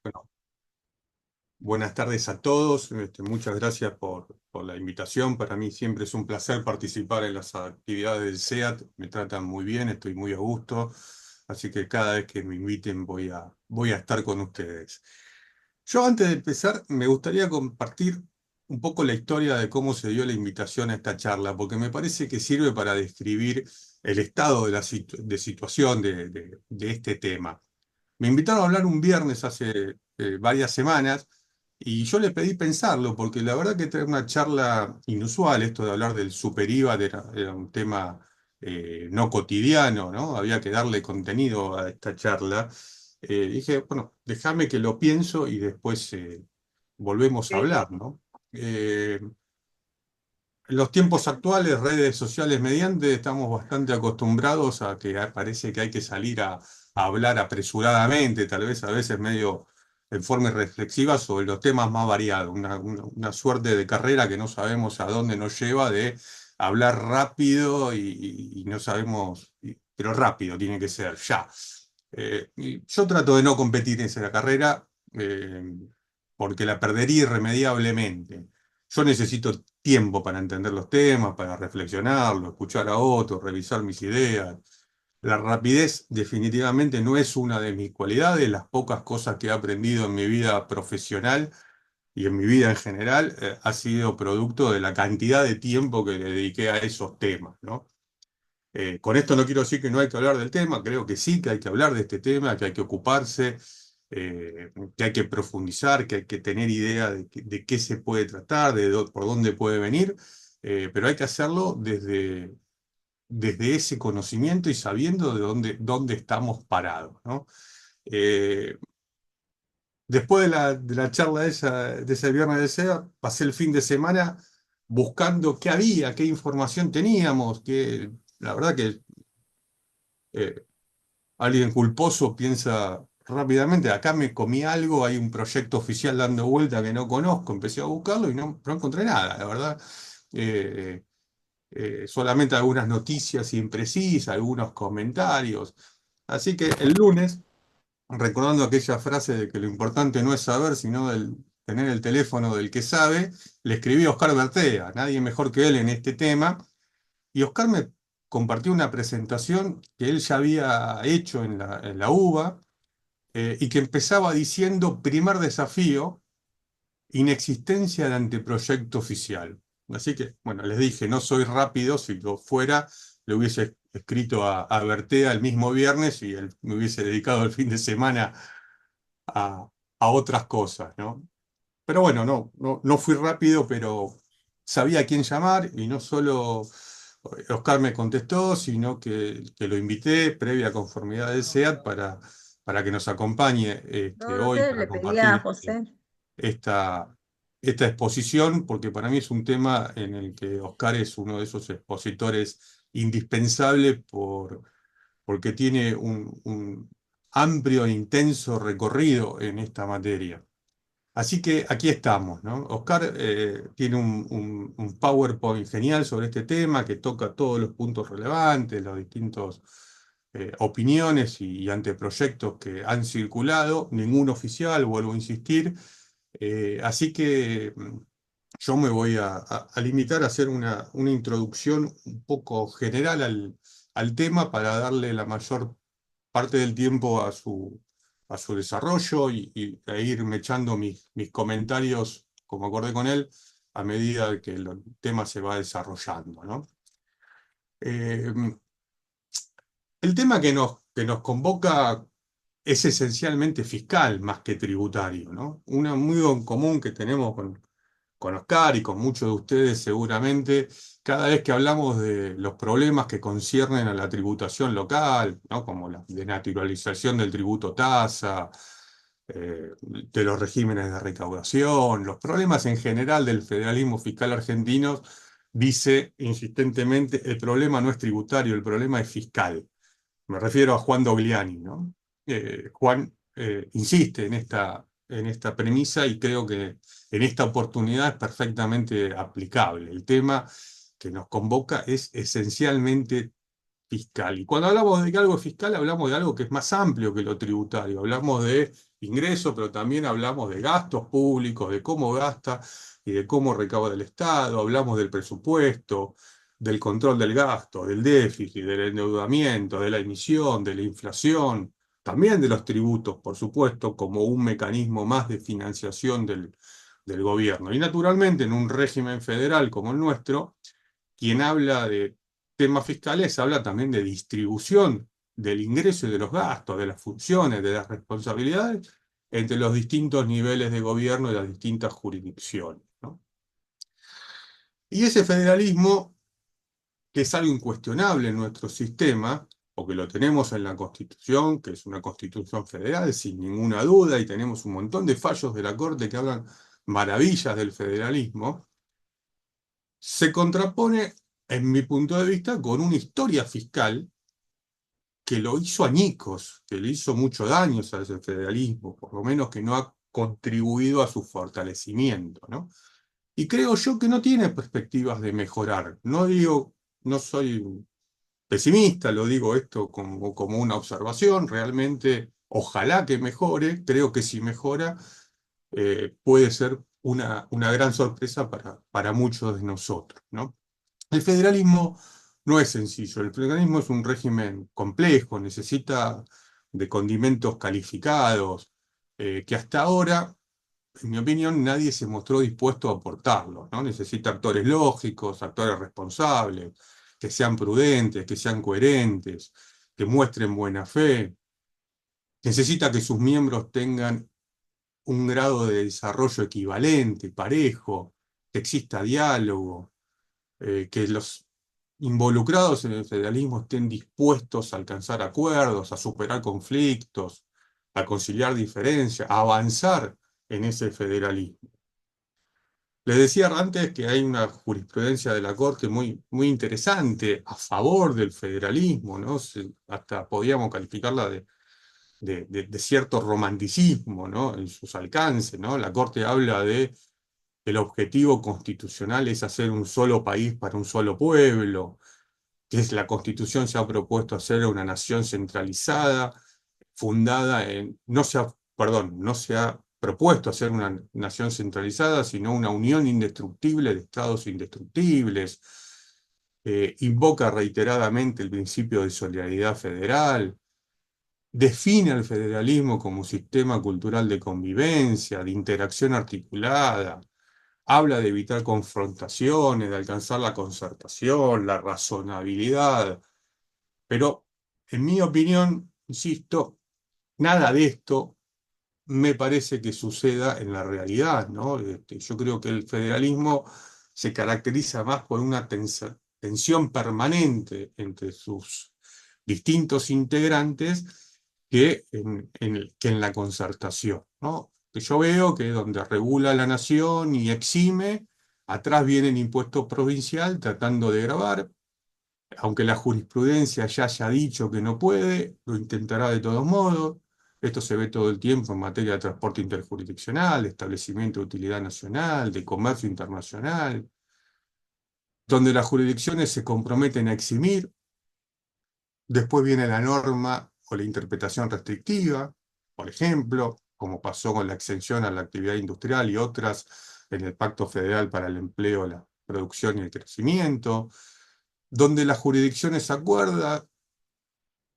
Bueno, buenas tardes a todos. Muchas gracias por la invitación. Para mí siempre es un placer participar en las actividades del SEAT. Me tratan muy bien, estoy muy a gusto. Así que cada vez que me inviten voy a estar con ustedes. Yo antes de empezar me gustaría compartir un poco la historia de cómo se dio la invitación a esta charla, porque me parece que sirve para describir el estado de situación de este tema. Me invitaron a hablar un viernes hace varias semanas y yo le pedí pensarlo porque la verdad que era una charla inusual. Esto de hablar del super IVA era un tema no cotidiano, ¿no? Había que darle contenido a esta charla. Dije, bueno, déjame que lo pienso y después volvemos a hablar, ¿no? En los tiempos actuales, redes sociales mediante, estamos bastante acostumbrados a que parece que hay que salir a hablar apresuradamente, tal vez a veces medio en forma irreflexiva sobre los temas más variados, una suerte de carrera que no sabemos a dónde nos lleva de hablar rápido y no sabemos, pero rápido tiene que ser, ya. Y yo trato de no competir en esa carrera porque la perdería irremediablemente. Yo necesito tiempo para entender los temas, para reflexionarlo, escuchar a otros, revisar mis ideas. La rapidez definitivamente no es una de mis cualidades. Las pocas cosas que he aprendido en mi vida profesional y en mi vida en general ha sido producto de la cantidad de tiempo que le dediqué a esos temas, ¿no? Con esto no quiero decir que no hay que hablar del tema, creo que sí, que hay que hablar de este tema, que hay que ocuparse, que hay que profundizar, que hay que tener idea de qué se puede tratar, por dónde puede venir, pero hay que hacerlo desde ese conocimiento y sabiendo de dónde estamos parados, ¿no? Eh, Después de la charla de ese viernes de SEA, pasé el fin de semana buscando qué había, qué información teníamos, la verdad que eh, alguien culposo piensa rápidamente, acá me comí algo, hay un proyecto oficial dando vuelta que no conozco, empecé a buscarlo y no encontré nada, la verdad. Eh, Solamente algunas noticias imprecisas, algunos comentarios. Así que el lunes, recordando aquella frase de que lo importante no es saber, sino tener el teléfono del que sabe, le escribí a Oscar Bertea, nadie mejor que él en este tema, y Oscar me compartió una presentación que él ya había hecho en la UBA y que empezaba diciendo: primer desafío, inexistencia de anteproyecto oficial. Así que, bueno, les dije, no soy rápido, si lo fuera, le hubiese escrito a Bertea el mismo viernes y él me hubiese dedicado el fin de semana a, a otras cosas, ¿no? Pero bueno, no fui rápido, pero sabía a quién llamar y no solo Oscar me contestó, sino que lo invité previa conformidad del SEAT para que nos acompañe No, no hoy sé, para le pedía a compartir José. esta, esta exposición, porque para mí es un tema en el que Oscar es uno de esos expositores indispensables porque tiene un amplio e intenso recorrido en esta materia. Así que aquí estamos, ¿no? Oscar tiene un PowerPoint genial sobre este tema que toca todos los puntos relevantes, las distintas opiniones y anteproyectos que han circulado, ningún oficial, vuelvo a insistir. Así que yo me voy a limitar a hacer una introducción un poco general al tema para darle la mayor parte del tiempo a su desarrollo e irme echando mis comentarios, como acordé con él, a medida que el tema se va desarrollando, ¿no? Eh, el tema que nos convoca es esencialmente fiscal más que tributario, ¿no? Una muy en común que tenemos con Oscar y con muchos de ustedes seguramente, cada vez que hablamos de los problemas que conciernen a la tributación local, ¿no? Como la desnaturalización del tributo tasa, de los regímenes de recaudación, los problemas en general del federalismo fiscal argentino, dice insistentemente, el problema no es tributario, el problema es fiscal. Me refiero a Juan Dogliani, ¿no? Juan insiste en esta premisa y creo que en esta oportunidad es perfectamente aplicable. El tema que nos convoca es esencialmente fiscal. Y cuando hablamos de que algo es fiscal, hablamos de algo que es más amplio que lo tributario. Hablamos de ingresos, pero también hablamos de gastos públicos, de cómo gasta y de cómo recauda el Estado, hablamos del presupuesto, del control del gasto, del déficit, del endeudamiento, de la emisión, de la inflación, también de los tributos, por supuesto, como un mecanismo más de financiación del gobierno. Y naturalmente, en un régimen federal como el nuestro, quien habla de temas fiscales habla también de distribución del ingreso y de los gastos, de las funciones, de las responsabilidades entre los distintos niveles de gobierno y las distintas jurisdicciones, ¿no? Y ese federalismo, que es algo incuestionable en nuestro sistema, porque lo tenemos en la Constitución, que es una Constitución federal, sin ninguna duda, y tenemos un montón de fallos de la Corte que hablan maravillas del federalismo, se contrapone, en mi punto de vista, con una historia fiscal que lo hizo añicos, que le hizo mucho daño a ese federalismo, por lo menos que no ha contribuido a su fortalecimiento, ¿no? Y creo yo que no tiene perspectivas de mejorar. No digo, no soy pesimista, lo digo esto como una observación, realmente ojalá que mejore, creo que si mejora puede ser una gran sorpresa para muchos de nosotros, ¿no? El federalismo no es sencillo, el federalismo es un régimen complejo, necesita de condimentos calificados, que hasta ahora, en mi opinión, nadie se mostró dispuesto a aportarlo, ¿no? Necesita actores lógicos, actores responsables, que sean prudentes, que sean coherentes, que muestren buena fe. Necesita que sus miembros tengan un grado de desarrollo equivalente, parejo, que exista diálogo, que los involucrados en el federalismo estén dispuestos a alcanzar acuerdos, a superar conflictos, a conciliar diferencias, a avanzar en ese federalismo. Les decía antes que hay una jurisprudencia de la Corte muy interesante a favor del federalismo, ¿no? Hasta podíamos calificarla de cierto romanticismo, ¿no? En sus alcances, ¿no? La Corte habla de el objetivo constitucional es hacer un solo país para un solo pueblo, que es la Constitución se ha propuesto hacer una nación centralizada, fundada en, no se ha propuesto hacer una nación centralizada, sino una unión indestructible de estados indestructibles, invoca reiteradamente el principio de solidaridad federal, define al federalismo como sistema cultural de convivencia, de interacción articulada, habla de evitar confrontaciones, de alcanzar la concertación, la razonabilidad, pero en mi opinión, insisto, nada de esto me parece que suceda en la realidad, ¿no? Yo creo que el federalismo se caracteriza más por una tensión permanente entre sus distintos integrantes que en la concertación, ¿no? Que yo veo que donde regula la nación y exime, atrás viene el impuesto provincial tratando de gravar, aunque la jurisprudencia ya haya dicho que no puede, lo intentará de todos modos. Esto se ve todo el tiempo en materia de transporte interjurisdiccional, de establecimiento de utilidad nacional, de comercio internacional, donde las jurisdicciones se comprometen a eximir, después viene la norma o la interpretación restrictiva, por ejemplo, como pasó con la exención a la actividad industrial y otras en el Pacto Federal para el Empleo, la Producción y el Crecimiento, donde las jurisdicciones acuerdan,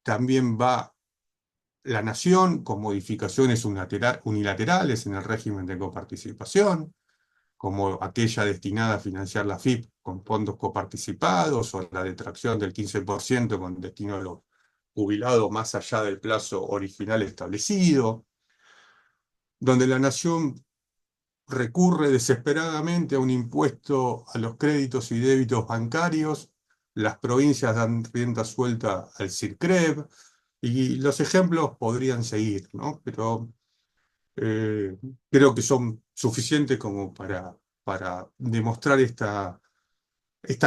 también va la nación con modificaciones unilaterales en el régimen de coparticipación, como aquella destinada a financiar la FIP con fondos coparticipados o la detracción del 15% con destino a los jubilados más allá del plazo original establecido, donde la nación recurre desesperadamente a un impuesto a los créditos y débitos bancarios, las provincias dan rienda suelta al CIRCREV, y los ejemplos podrían seguir, ¿no? Pero eh, creo que son suficientes como para demostrar esta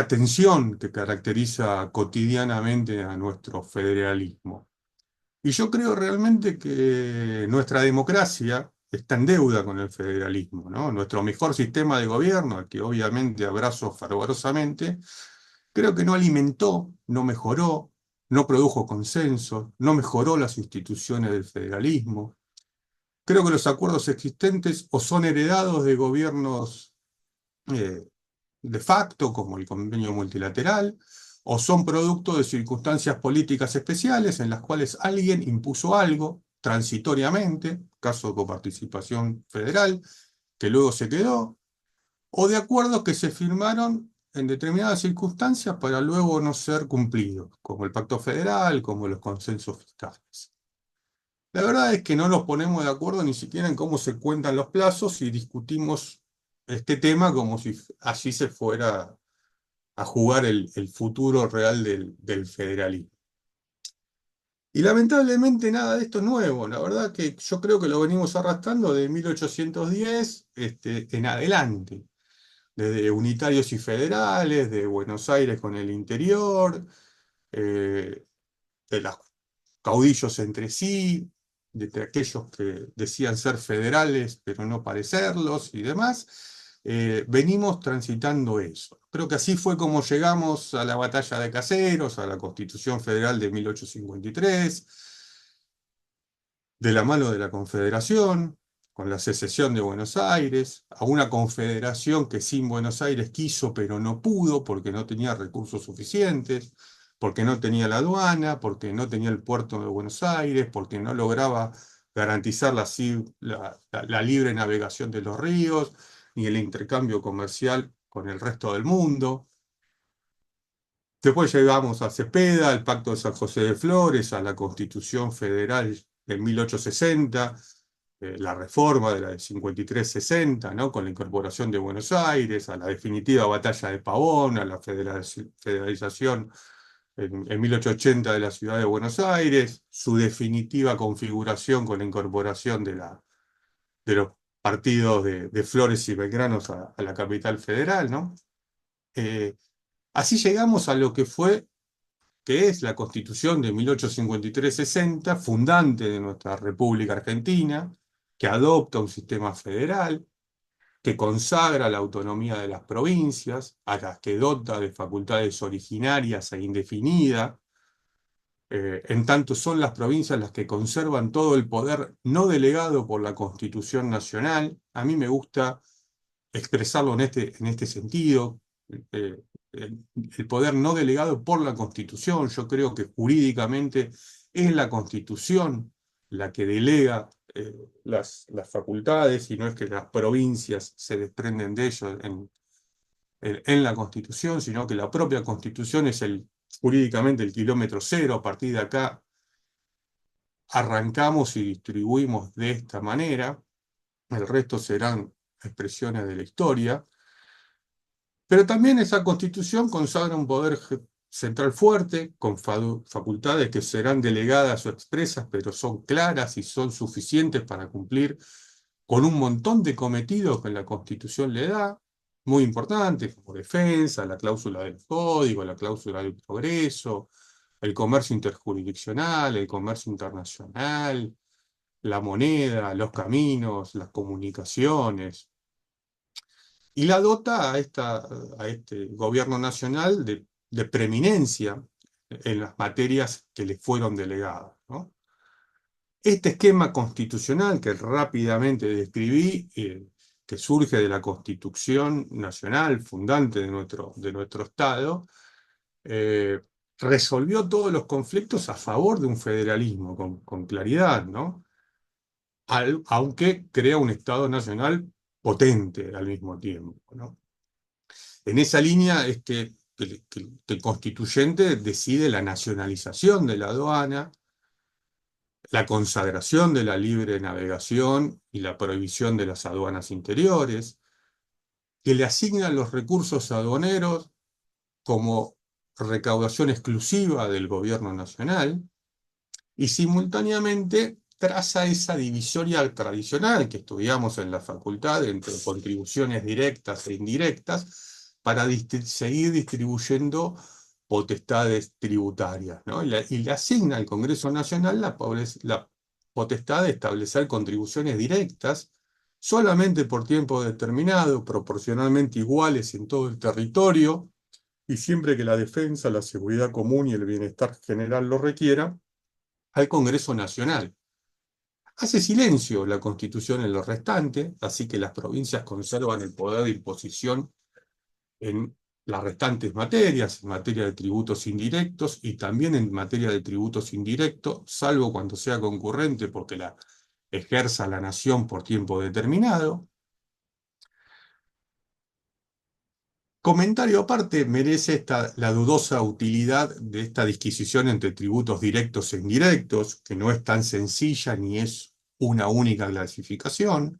tensión que caracteriza cotidianamente a nuestro federalismo. Y yo creo realmente que nuestra democracia está en deuda con el federalismo, ¿no? Nuestro mejor sistema de gobierno, al que obviamente abrazo fervorosamente, creo que no alimentó, no mejoró, no produjo consenso, no mejoró las instituciones del federalismo. Creo que los acuerdos existentes o son heredados de gobiernos eh, de facto, como el convenio multilateral, o son producto de circunstancias políticas especiales en las cuales alguien impuso algo transitoriamente, caso de coparticipación federal, que luego se quedó, o de acuerdos que se firmaron en determinadas circunstancias para luego no ser cumplidos, como el Pacto Federal, como los consensos fiscales. La verdad es que no nos ponemos de acuerdo ni siquiera en cómo se cuentan los plazos y discutimos este tema como si así se fuera a jugar el futuro real del federalismo. Y lamentablemente nada de esto es nuevo. La verdad que yo creo que lo venimos arrastrando de 1810 en adelante, desde unitarios y federales, de Buenos Aires con el interior, eh, de los caudillos entre sí, de aquellos que decían ser federales pero no parecerlos y demás. Venimos transitando eso. Creo que así fue como llegamos a la batalla de Caseros, a la Constitución Federal de 1853, de la mano de la Confederación, con la secesión de Buenos Aires, a una confederación que sin Buenos Aires quiso pero no pudo porque no tenía recursos suficientes, porque no tenía la aduana, porque no tenía el puerto de Buenos Aires, porque no lograba garantizar la libre navegación de los ríos, ni el intercambio comercial con el resto del mundo. Después llegamos a Cepeda, al Pacto de San José de Flores, a la Constitución Federal de 1860, la reforma de la de 53-60, ¿no? Con la incorporación de Buenos Aires, a la definitiva batalla de Pavón, a la federalización en 1880 de la ciudad de Buenos Aires, su definitiva configuración con la incorporación de los partidos de Flores y Belgranos a la capital federal, ¿no? Eh, Así llegamos a lo que fue, que es la Constitución de 1853-60, fundante de nuestra República Argentina, que adopta un sistema federal, que consagra la autonomía de las provincias, a las que dota de facultades originarias e indefinidas, en tanto son las provincias las que conservan todo el poder no delegado por la Constitución Nacional. A mí me gusta expresarlo en este sentido, eh, el poder no delegado por la Constitución. Yo creo que jurídicamente es la Constitución la que delega las facultades y no es que las provincias se desprenden de ello en la Constitución, sino que la propia Constitución es jurídicamente el kilómetro cero. A partir de acá arrancamos y distribuimos de esta manera, el resto serán expresiones de la historia. Pero también esa Constitución consagra un poder central fuerte, con facultades que serán delegadas o expresas, pero son claras y son suficientes para cumplir con un montón de cometidos que la Constitución le da, muy importantes, como defensa, la cláusula del código, la cláusula del progreso, el comercio interjurisdiccional, el comercio internacional, la moneda, los caminos, las comunicaciones, y la dota a este gobierno nacional de preeminencia en las materias que le fueron delegadas, ¿no? Este esquema constitucional que rápidamente describí, que surge de la Constitución Nacional fundante de nuestro Estado, eh, resolvió todos los conflictos a favor de un federalismo con claridad, ¿no? Aunque crea un Estado nacional potente al mismo tiempo, ¿no? En esa línea es que el constituyente decide la nacionalización de la aduana, la consagración de la libre navegación y la prohibición de las aduanas interiores, que le asignan los recursos aduaneros como recaudación exclusiva del gobierno nacional y simultáneamente traza esa divisoria tradicional que estudiamos en la facultad entre contribuciones directas e indirectas para seguir distribuyendo potestades tributarias, ¿no? Y le asigna al Congreso Nacional la potestad de establecer contribuciones directas solamente por tiempo determinado, proporcionalmente iguales en todo el territorio, y siempre que la defensa, la seguridad común y el bienestar general lo requiera, al Congreso Nacional. Hace silencio la Constitución en lo restante, así que las provincias conservan el poder de imposición en las restantes materias, en materia de tributos indirectos y también en materia de tributos indirectos, salvo cuando sea concurrente porque la ejerza la nación por tiempo determinado. Comentario aparte, merece la dudosa utilidad de esta disquisición entre tributos directos e indirectos, que no es tan sencilla ni es una única clasificación,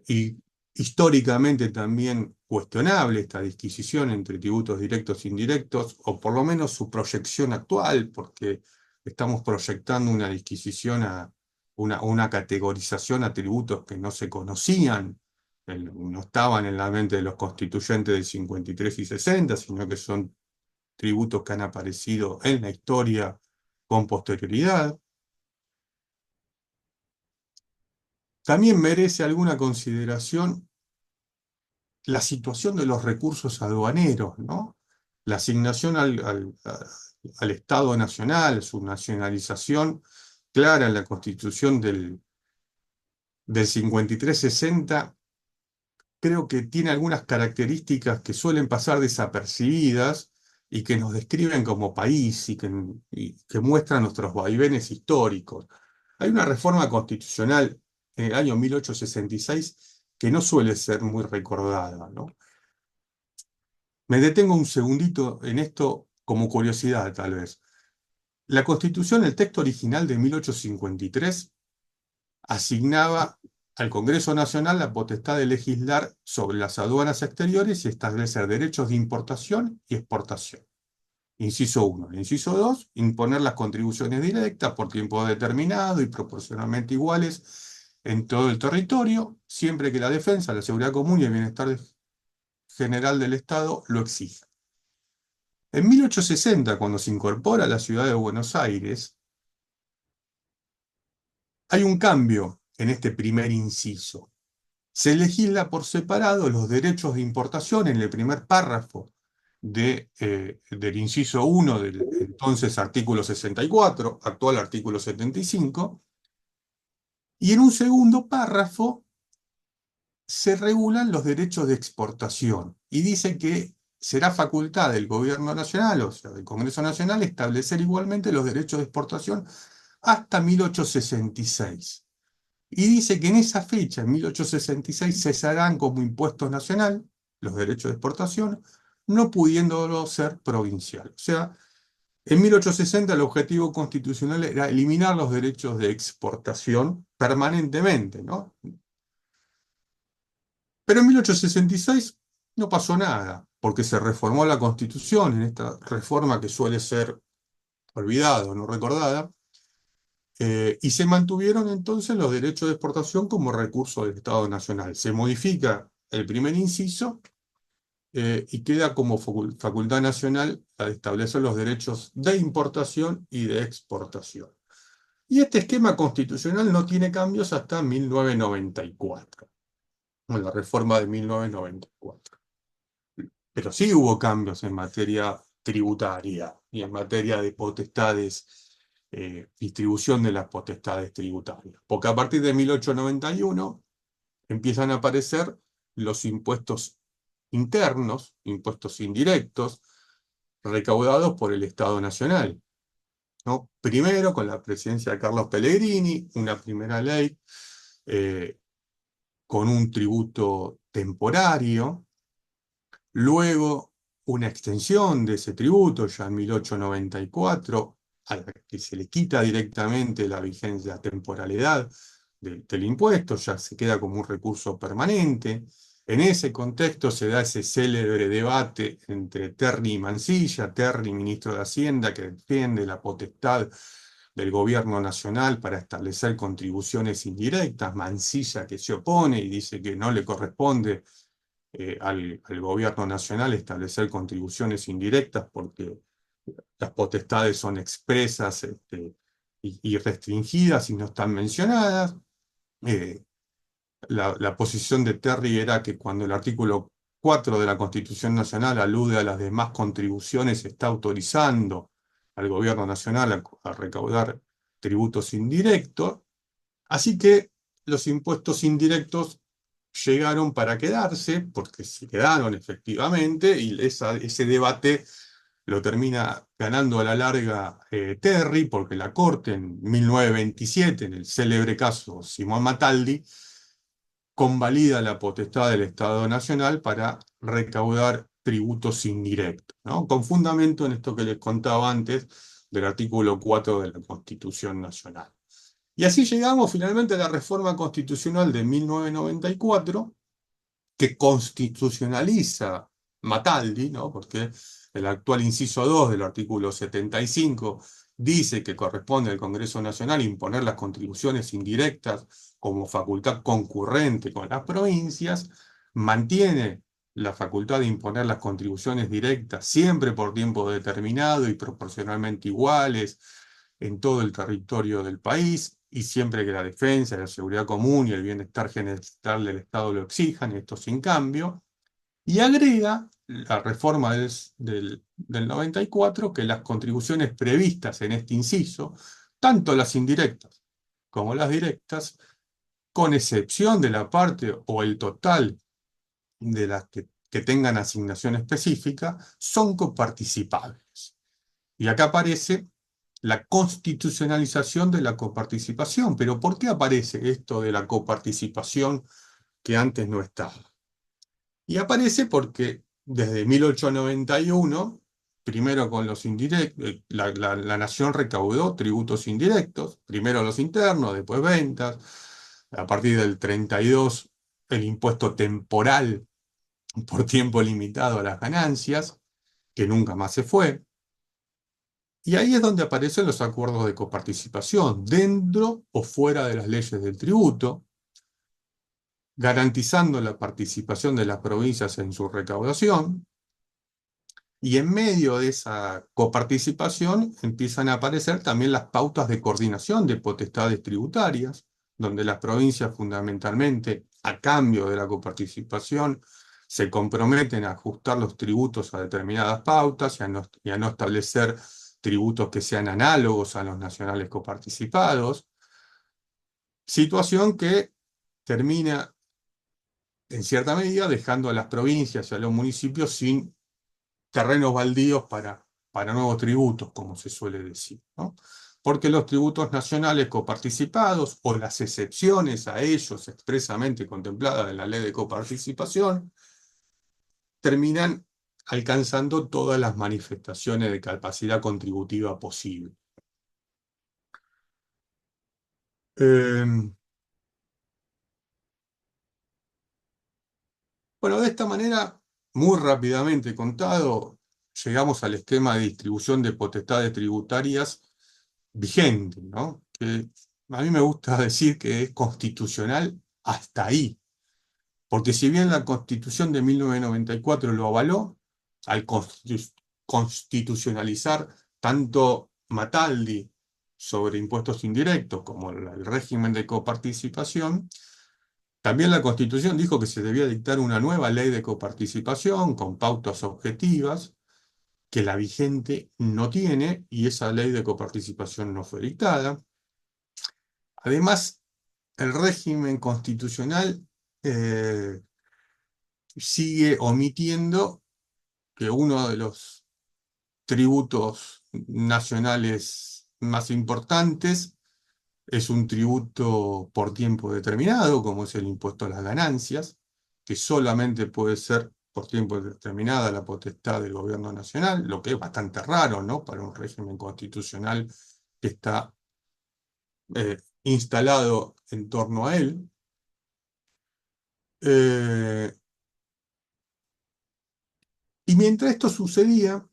y históricamente también cuestionable esta disquisición entre tributos directos e indirectos, o por lo menos su proyección actual, porque estamos proyectando una disquisición a una categorización a tributos que no se conocían, no estaban en la mente de los constituyentes del 53 y 60, sino que son tributos que han aparecido en la historia con posterioridad. También merece alguna consideración la situación de los recursos aduaneros, ¿no? La asignación al Estado Nacional, su nacionalización clara en la Constitución del 53-60, creo que tiene algunas características que suelen pasar desapercibidas y que nos describen como país y que muestran nuestros vaivenes históricos. Hay una reforma constitucional en el año 1866 que no suele ser muy recordada, ¿no? Me detengo un segundito en esto como curiosidad, tal vez. La Constitución, el texto original de 1853, asignaba al Congreso Nacional la potestad de legislar sobre las aduanas exteriores y establecer derechos de importación y exportación. Inciso 1. Inciso 2. Imponer las contribuciones directas por tiempo determinado y proporcionalmente iguales en todo el territorio, siempre que la defensa, la seguridad común y el bienestar general del Estado lo exija. En 1860, cuando se incorpora a la ciudad de Buenos Aires, hay un cambio en este primer inciso. Se legisla por separado los derechos de importación en el primer párrafo del inciso 1 del entonces artículo 64, actual artículo 75, y en un segundo párrafo se regulan los derechos de exportación y dice que será facultad del Gobierno Nacional, o sea, del Congreso Nacional, establecer igualmente los derechos de exportación hasta 1866. Y dice que en esa fecha, en 1866, cesarán como impuesto nacional los derechos de exportación, no pudiéndolo ser provincial. O sea, en 1860 el objetivo constitucional era eliminar los derechos de exportación permanentemente, ¿no? Pero en 1866 no pasó nada, porque se reformó la Constitución en esta reforma que suele ser olvidada o no recordada, y se mantuvieron entonces los derechos de exportación como recurso del Estado Nacional. Se modifica el primer inciso y queda como facultad nacional a establecer los derechos de importación y de exportación. Y este esquema constitucional no tiene cambios hasta 1994, con la reforma de 1994. Pero sí hubo cambios en materia tributaria y en materia de potestades, distribución de las potestades tributarias. Porque a partir de 1891 empiezan a aparecer los impuestos internos, impuestos indirectos, recaudados por el Estado Nacional, ¿no? Primero, con la presidencia de Carlos Pellegrini, una primera ley con un tributo temporario. Luego, una extensión de ese tributo, ya en 1894, a la que se le quita directamente la vigencia, la temporalidad del impuesto, ya se queda como un recurso permanente. En ese contexto se da ese célebre debate entre Terry y Mansilla, Terry, ministro de Hacienda, que defiende la potestad del gobierno nacional para establecer contribuciones indirectas, Mansilla que se opone y dice que no le corresponde al gobierno nacional establecer contribuciones indirectas porque las potestades son expresas y restringidas y no están mencionadas. Eh, la posición de Terry era que cuando el artículo 4 de la Constitución Nacional alude a las demás contribuciones, está autorizando al gobierno nacional a recaudar tributos indirectos. Así que los impuestos indirectos llegaron para quedarse, porque se quedaron efectivamente, y ese debate lo termina ganando a la larga Terry, porque la Corte en 1927, en el célebre caso Simón Mataldi, convalida la potestad del Estado Nacional para recaudar tributos indirectos, ¿no? Con fundamento en esto que les contaba antes del artículo 4 de la Constitución Nacional. Y así llegamos finalmente a la reforma constitucional de 1994, que constitucionaliza Mataldi, ¿no? Porque el actual inciso 2 del artículo 75 dice que corresponde al Congreso Nacional imponer las contribuciones indirectas como facultad concurrente con las provincias, mantiene la facultad de imponer las contribuciones directas siempre por tiempo determinado y proporcionalmente iguales en todo el territorio del país, y siempre que la defensa, la seguridad común y el bienestar general del Estado lo exijan, esto sin cambio, y agrega la reforma del 94 que las contribuciones previstas en este inciso, tanto las indirectas como las directas, con excepción de la parte o el total de las que tengan asignación específica, son coparticipables. Y acá aparece la constitucionalización de la coparticipación. Pero ¿por qué aparece esto de la coparticipación que antes no estaba? Y aparece porque desde 1891, primero con los indirectos, la nación recaudó tributos indirectos, primero los internos, después ventas, a partir del 32 el impuesto temporal por tiempo limitado a las ganancias, que nunca más se fue. Y ahí es donde aparecen los acuerdos de coparticipación, dentro o fuera de las leyes del tributo, garantizando la participación de las provincias en su recaudación, y en medio de esa coparticipación empiezan a aparecer también las pautas de coordinación de potestades tributarias, donde las provincias fundamentalmente, a cambio de la coparticipación, se comprometen a ajustar los tributos a determinadas pautas y a no establecer tributos que sean análogos a los nacionales coparticipados, situación que termina en cierta medida dejando a las provincias y a los municipios sin terrenos baldíos para nuevos tributos, como se suele decir, ¿no? Porque los tributos nacionales coparticipados o las excepciones a ellos expresamente contempladas en la ley de coparticipación terminan alcanzando todas las manifestaciones de capacidad contributiva posible. Bueno, de esta manera, muy rápidamente contado, llegamos al esquema de distribución de potestades tributarias vigente, ¿no? Que a mí me gusta decir que es constitucional hasta ahí, porque si bien la Constitución de 1994 lo avaló, al constitucionalizar tanto Mataldi sobre impuestos indirectos como el régimen de coparticipación, también la Constitución dijo que se debía dictar una nueva ley de coparticipación con pautas objetivas que la vigente no tiene, y esa ley de coparticipación no fue dictada. Además, el régimen constitucional eh, sigue omitiendo que uno de los tributos nacionales más importantes es un tributo por tiempo determinado, como es el impuesto a las ganancias, que solamente puede ser por tiempo determinada la potestad del gobierno nacional, lo que es bastante raro, ¿no? Para un régimen constitucional que está instalado en torno a él. Eh, y mientras esto sucedía,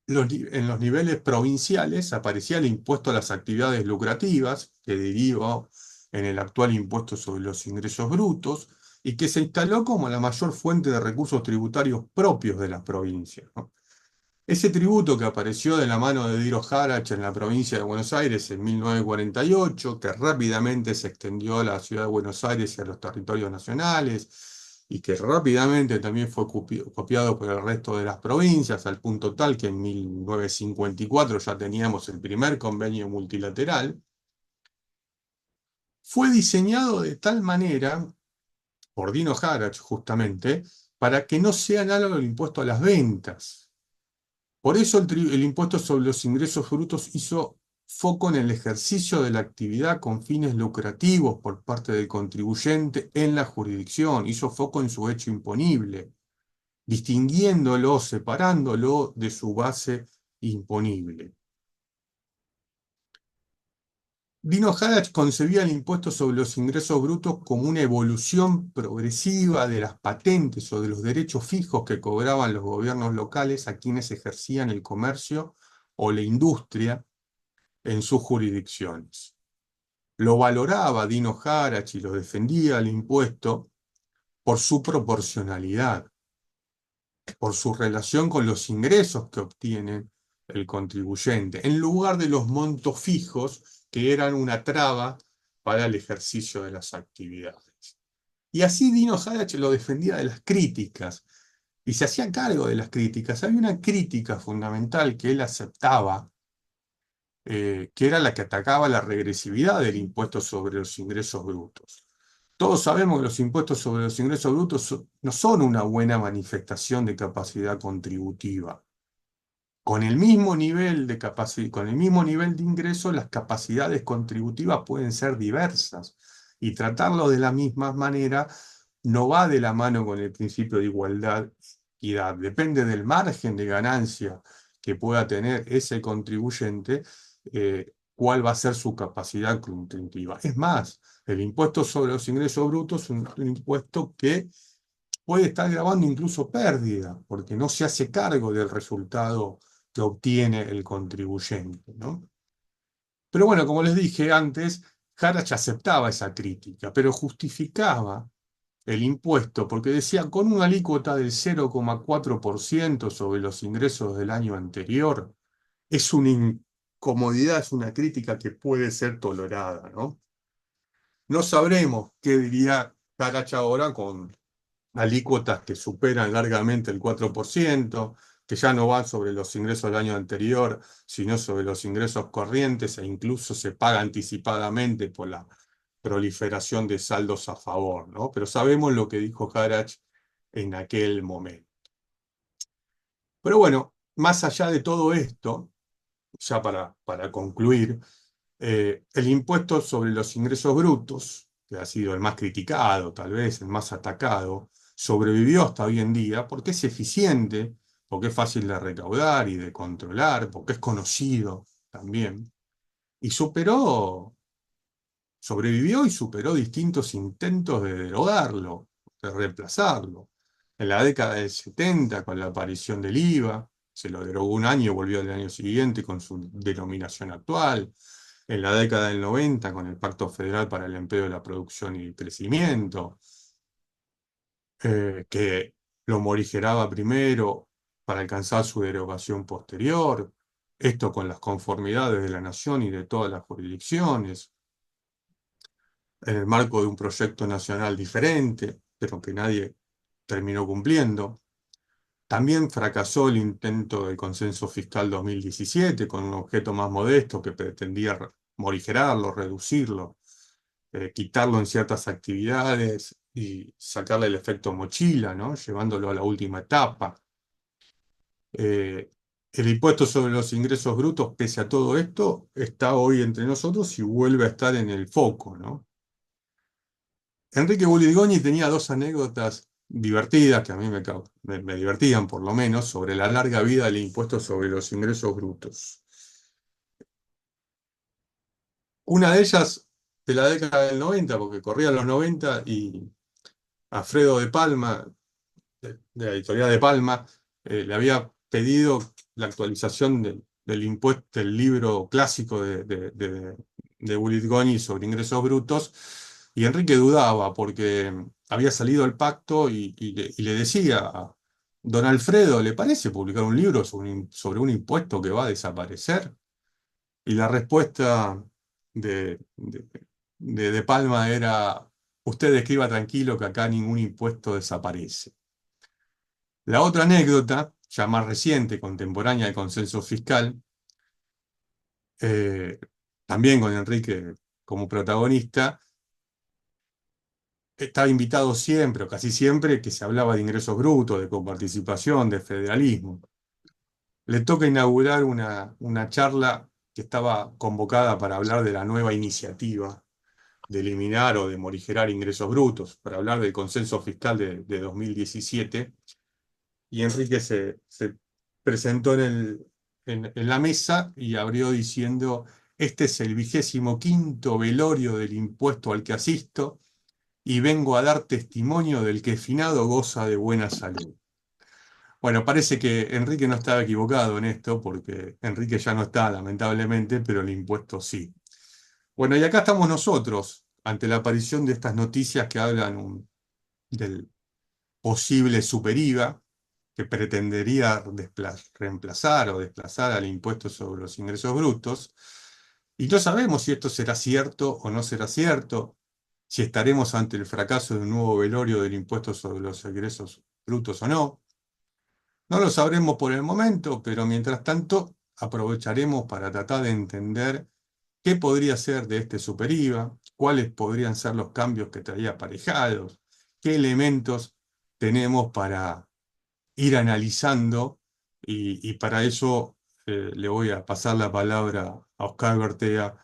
en los niveles provinciales aparecía el impuesto a las actividades lucrativas, que derivó en el actual impuesto sobre los ingresos brutos, y que se instaló como la mayor fuente de recursos tributarios propios de las provincias, ¿no? Ese tributo que apareció de la mano de Diro Harach en la provincia de Buenos Aires en 1948, que rápidamente se extendió a la ciudad de Buenos Aires y a los territorios nacionales, y que rápidamente también fue copiado por el resto de las provincias, al punto tal que en 1954 ya teníamos el primer convenio multilateral. fue diseñado de tal manera, por Dino Harach justamente, para que no sea análogo el impuesto a las ventas. Por eso el impuesto sobre los ingresos brutos hizo foco en el ejercicio de la actividad con fines lucrativos por parte del contribuyente en la jurisdicción, hizo foco en su hecho imponible, distinguiéndolo, separándolo de su base imponible. Dino Harach concebía el impuesto sobre los ingresos brutos como una evolución progresiva de las patentes o de los derechos fijos que cobraban los gobiernos locales a quienes ejercían el comercio o la industria en sus jurisdicciones. Lo valoraba Dino Harach y lo defendía el impuesto por su proporcionalidad, por su relación con los ingresos que obtiene el contribuyente, en lugar de los montos fijos que eran una traba para el ejercicio de las actividades. Y así Dino Harach lo defendía de las críticas y se hacía cargo de las críticas. Había una crítica fundamental que él aceptaba, que era la que atacaba la regresividad del impuesto sobre los ingresos brutos. Todos sabemos que los impuestos sobre los ingresos brutos no son una buena manifestación de capacidad contributiva. Con el mismo nivel de con el mismo nivel de ingreso, las capacidades contributivas pueden ser diversas y tratarlo de la misma manera no va de la mano con el principio de igualdad y equidad. Depende del margen de ganancia que pueda tener ese contribuyente, cuál va a ser su capacidad contributiva. Es más, el impuesto sobre los ingresos brutos es un impuesto que puede estar grabando incluso pérdida, porque no se hace cargo del resultado que obtiene el contribuyente, ¿no? Pero bueno, como les dije antes, Harach aceptaba esa crítica, pero justificaba el impuesto porque decía, con una alícuota del 0,4% sobre los ingresos del año anterior, es una incomodidad, es una crítica que puede ser tolerada, ¿no? No sabremos qué diría Harach ahora con alícuotas que superan largamente el 4%, que ya no van sobre los ingresos del año anterior, sino sobre los ingresos corrientes e incluso se paga anticipadamente por la proliferación de saldos a favor, ¿no? Pero sabemos lo que dijo Harach en aquel momento. Pero bueno, más allá de todo esto, ya para concluir, el impuesto sobre los ingresos brutos, que ha sido el más criticado, tal vez el más atacado, sobrevivió hasta hoy en día porque es eficiente, porque es fácil de recaudar y de controlar, porque es conocido también, y sobrevivió y superó distintos intentos de derogarlo, de reemplazarlo. En la década del 70, con la aparición del IVA, se lo derogó un año y volvió al año siguiente con su denominación actual. En la década del 90, con el Pacto Federal para el Empleo, la Producción y el Crecimiento, que lo morigeraba primero para alcanzar su derogación posterior. Esto con las conformidades de la nación y de todas las jurisdicciones, en el marco de un proyecto nacional diferente, pero que nadie terminó cumpliendo. También fracasó el intento del consenso fiscal 2017 con un objeto más modesto que pretendía morigerarlo, reducirlo, quitarlo en ciertas actividades y sacarle el efecto mochila, ¿no? Llevándolo a la última etapa. El impuesto sobre los ingresos brutos, pese a todo esto, está hoy entre nosotros y vuelve a estar en el foco, ¿no? Enrique Bulligoni tenía dos anécdotas divertidas, que a mí me divertían por lo menos, sobre la larga vida del impuesto sobre los ingresos brutos. Una de ellas de la década del 90, porque corrían los 90 y Alfredo de Palma, de la editorial de Palma, le había pedido la actualización del impuesto, del libro clásico de Bulligoni sobre ingresos brutos, y Enrique dudaba porque había salido el pacto y le decía, don Alfredo, ¿le parece publicar un libro sobre un impuesto que va a desaparecer? Y la respuesta de Palma era, usted escriba tranquilo que acá ningún impuesto desaparece. La otra anécdota, ya más reciente, contemporánea del consenso fiscal, eh, también con Enrique como protagonista, estaba invitado siempre, o casi siempre, que se hablaba de ingresos brutos, de coparticipación, de federalismo. Le toca inaugurar una charla que estaba convocada para hablar de la nueva iniciativa de eliminar o de morigerar ingresos brutos, para hablar del consenso fiscal de 2017. Y Enrique se presentó en la mesa y abrió diciendo: este es el 25º velorio del impuesto al que asisto y vengo a dar testimonio del que finado goza de buena salud. Bueno, parece que Enrique no estaba equivocado en esto, porque Enrique ya no está, lamentablemente, pero el impuesto sí. Bueno, y acá estamos nosotros, ante la aparición de estas noticias que hablan del posible superiva, que pretendería reemplazar o desplazar al impuesto sobre los ingresos brutos. Y no sabemos si esto será cierto o no será cierto, si estaremos ante el fracaso de un nuevo velorio del impuesto sobre los ingresos brutos o no. No lo sabremos por el momento, pero mientras tanto aprovecharemos para tratar de entender qué podría ser de este superiva, cuáles podrían ser los cambios que traía aparejados, qué elementos tenemos para ir analizando, y para eso le voy a pasar la palabra a Oscar Bertea,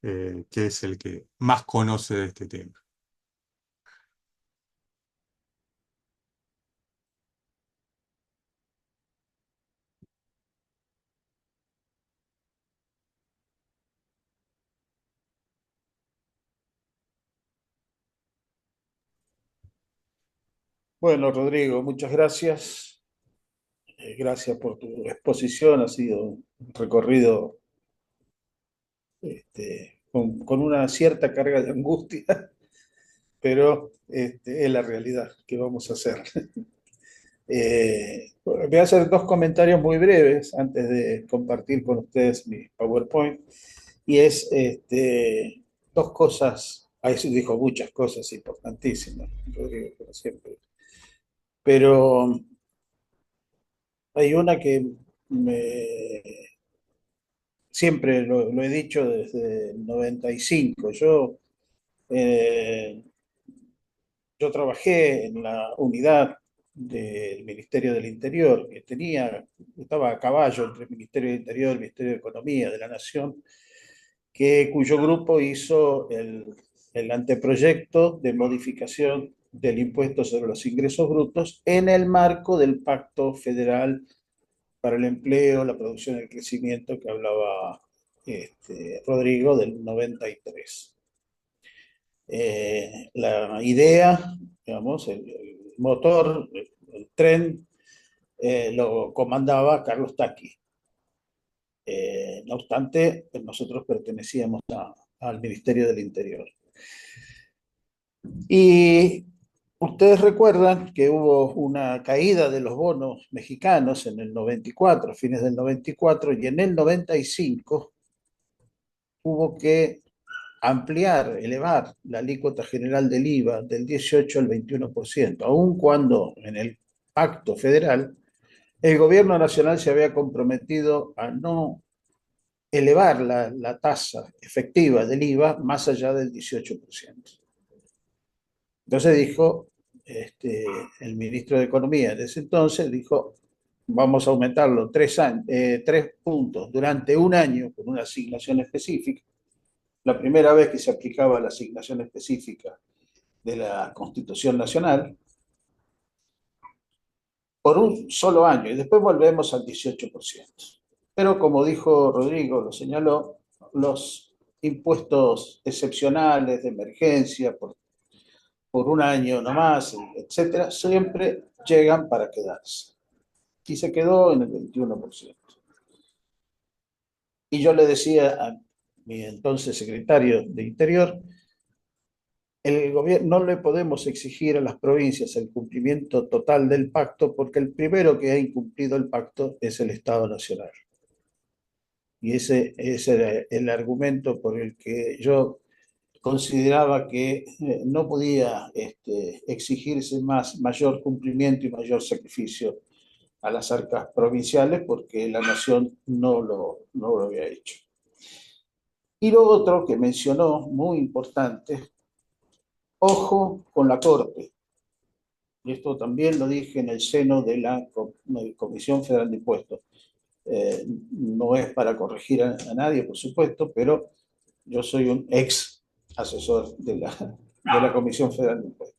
que es el que más conoce de este tema. Bueno, Rodrigo, muchas gracias. Gracias por tu exposición. Ha sido un recorrido con una cierta carga de angustia, pero es la realidad que vamos a hacer. Voy a hacer dos comentarios muy breves antes de compartir con ustedes mi PowerPoint. Y es dos cosas, ahí se dijo muchas cosas importantísimas, Rodrigo, como siempre. Pero hay una que me, siempre lo he dicho desde el 95. Eh, yo trabajé en la unidad del Ministerio del Interior, estaba a caballo entre el Ministerio del Interior y el Ministerio de Economía de la Nación, cuyo grupo hizo el anteproyecto de modificación del impuesto sobre los ingresos brutos en el marco del Pacto Federal para el Empleo, la Producción y el Crecimiento que hablaba Rodrigo del 93. La idea, digamos, el motor, el tren, lo comandaba Carlos Tacchi. No obstante, nosotros pertenecíamos al Ministerio del Interior. Y ustedes recuerdan que hubo una caída de los bonos mexicanos en el 94, fines del 94, y en el 95 hubo que ampliar, elevar la alícuota general del IVA del 18 al 21%, aun cuando en el pacto federal el gobierno nacional se había comprometido a no elevar la tasa efectiva del IVA más allá del 18%. Entonces dijo, el ministro de Economía de ese entonces dijo, vamos a aumentarlo 3 puntos durante un año con una asignación específica. La primera vez que se aplicaba la asignación específica de la Constitución Nacional, por un solo año, y después volvemos al 18%. Pero como dijo Rodrigo, lo señaló, los impuestos excepcionales de emergencia por un año nomás, etcétera, siempre llegan para quedarse. Y se quedó en el 21%. Y yo le decía a mi entonces secretario de Interior, el gobierno no le podemos exigir a las provincias el cumplimiento total del pacto porque el primero que ha incumplido el pacto es el Estado Nacional. Y ese era el argumento por el que yo consideraba que no podía exigirse mayor cumplimiento y mayor sacrificio a las arcas provinciales porque la nación no lo había hecho. Y lo otro que mencionó, muy importante, ojo con la Corte. Y esto también lo dije en el seno de la Comisión Federal de Impuestos. No es para corregir a nadie, por supuesto, pero yo soy un ex asesor de la Comisión Federal de Impuestos.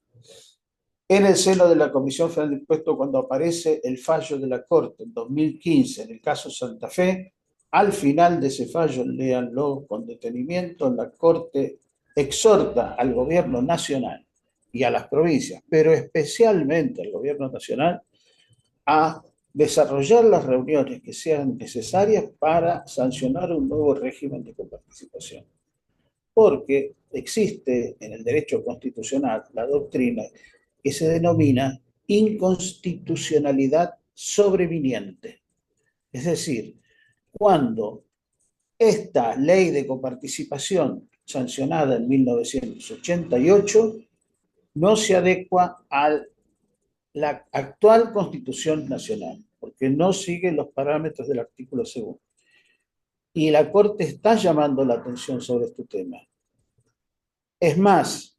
En el seno de la Comisión Federal de Impuestos, cuando aparece el fallo de la Corte en 2015 en el caso Santa Fe, al final de ese fallo, léanlo con detenimiento, la Corte exhorta al gobierno nacional y a las provincias, pero especialmente al gobierno nacional, a desarrollar las reuniones que sean necesarias para sancionar un nuevo régimen de coparticipación. Porque existe en el derecho constitucional la doctrina que se denomina inconstitucionalidad sobreviniente. Es decir, cuando esta ley de coparticipación sancionada en 1988 no se adecua a la actual Constitución Nacional, porque no sigue los parámetros del artículo 2. Y la Corte está llamando la atención sobre este tema. Es más,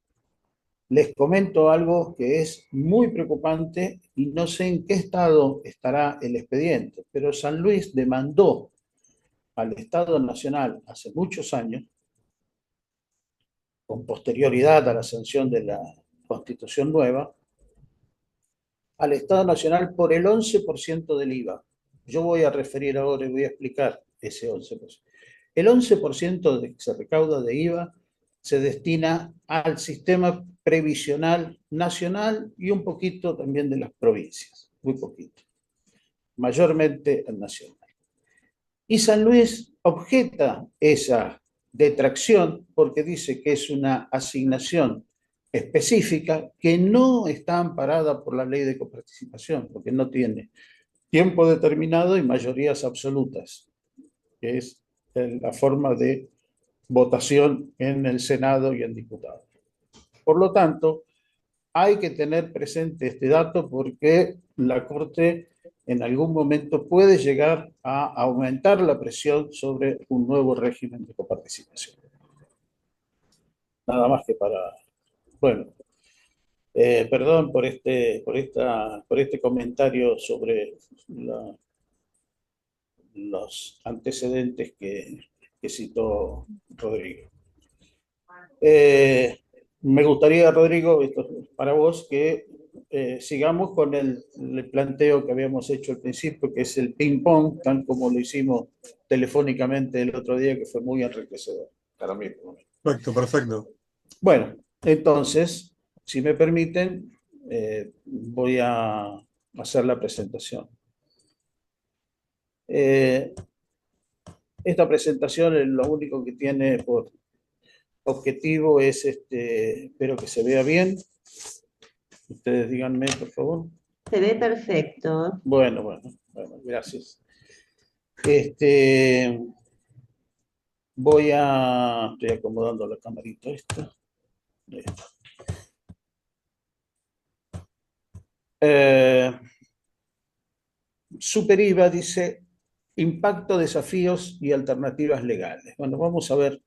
les comento algo que es muy preocupante y no sé en qué estado estará el expediente, pero San Luis demandó al Estado Nacional hace muchos años, con posterioridad a la sanción de la Constitución nueva, al Estado Nacional por el 11% del IVA. Yo voy a referir ahora y voy a explicar ese 11%. El 11% que se recauda de IVA se destina al sistema previsional nacional y un poquito también de las provincias, muy poquito, mayormente al nacional. Y San Luis objeta esa detracción porque dice que es una asignación específica que no está amparada por la ley de coparticipación, porque no tiene tiempo determinado y mayorías absolutas, que es la forma de votación en el Senado y en diputados. Por lo tanto, hay que tener presente este dato porque la Corte en algún momento puede llegar a aumentar la presión sobre un nuevo régimen de coparticipación. Nada más que para... Bueno, perdón por este comentario sobre los antecedentes que citó Rodrigo. Me gustaría, Rodrigo, esto es para vos, que sigamos con el planteo que habíamos hecho al principio, que es el ping-pong, tal como lo hicimos telefónicamente el otro día, que fue muy enriquecedor para mí. Perfecto, perfecto. Bueno, entonces, si me permiten, voy a hacer la presentación. Esta presentación lo único que tiene por objetivo es, espero que se vea bien. Ustedes díganme, por favor. Se ve perfecto. Bueno, gracias. Estoy acomodando la camarita esta. Super IVA dice impacto, desafíos y alternativas legales. Bueno, vamos a ver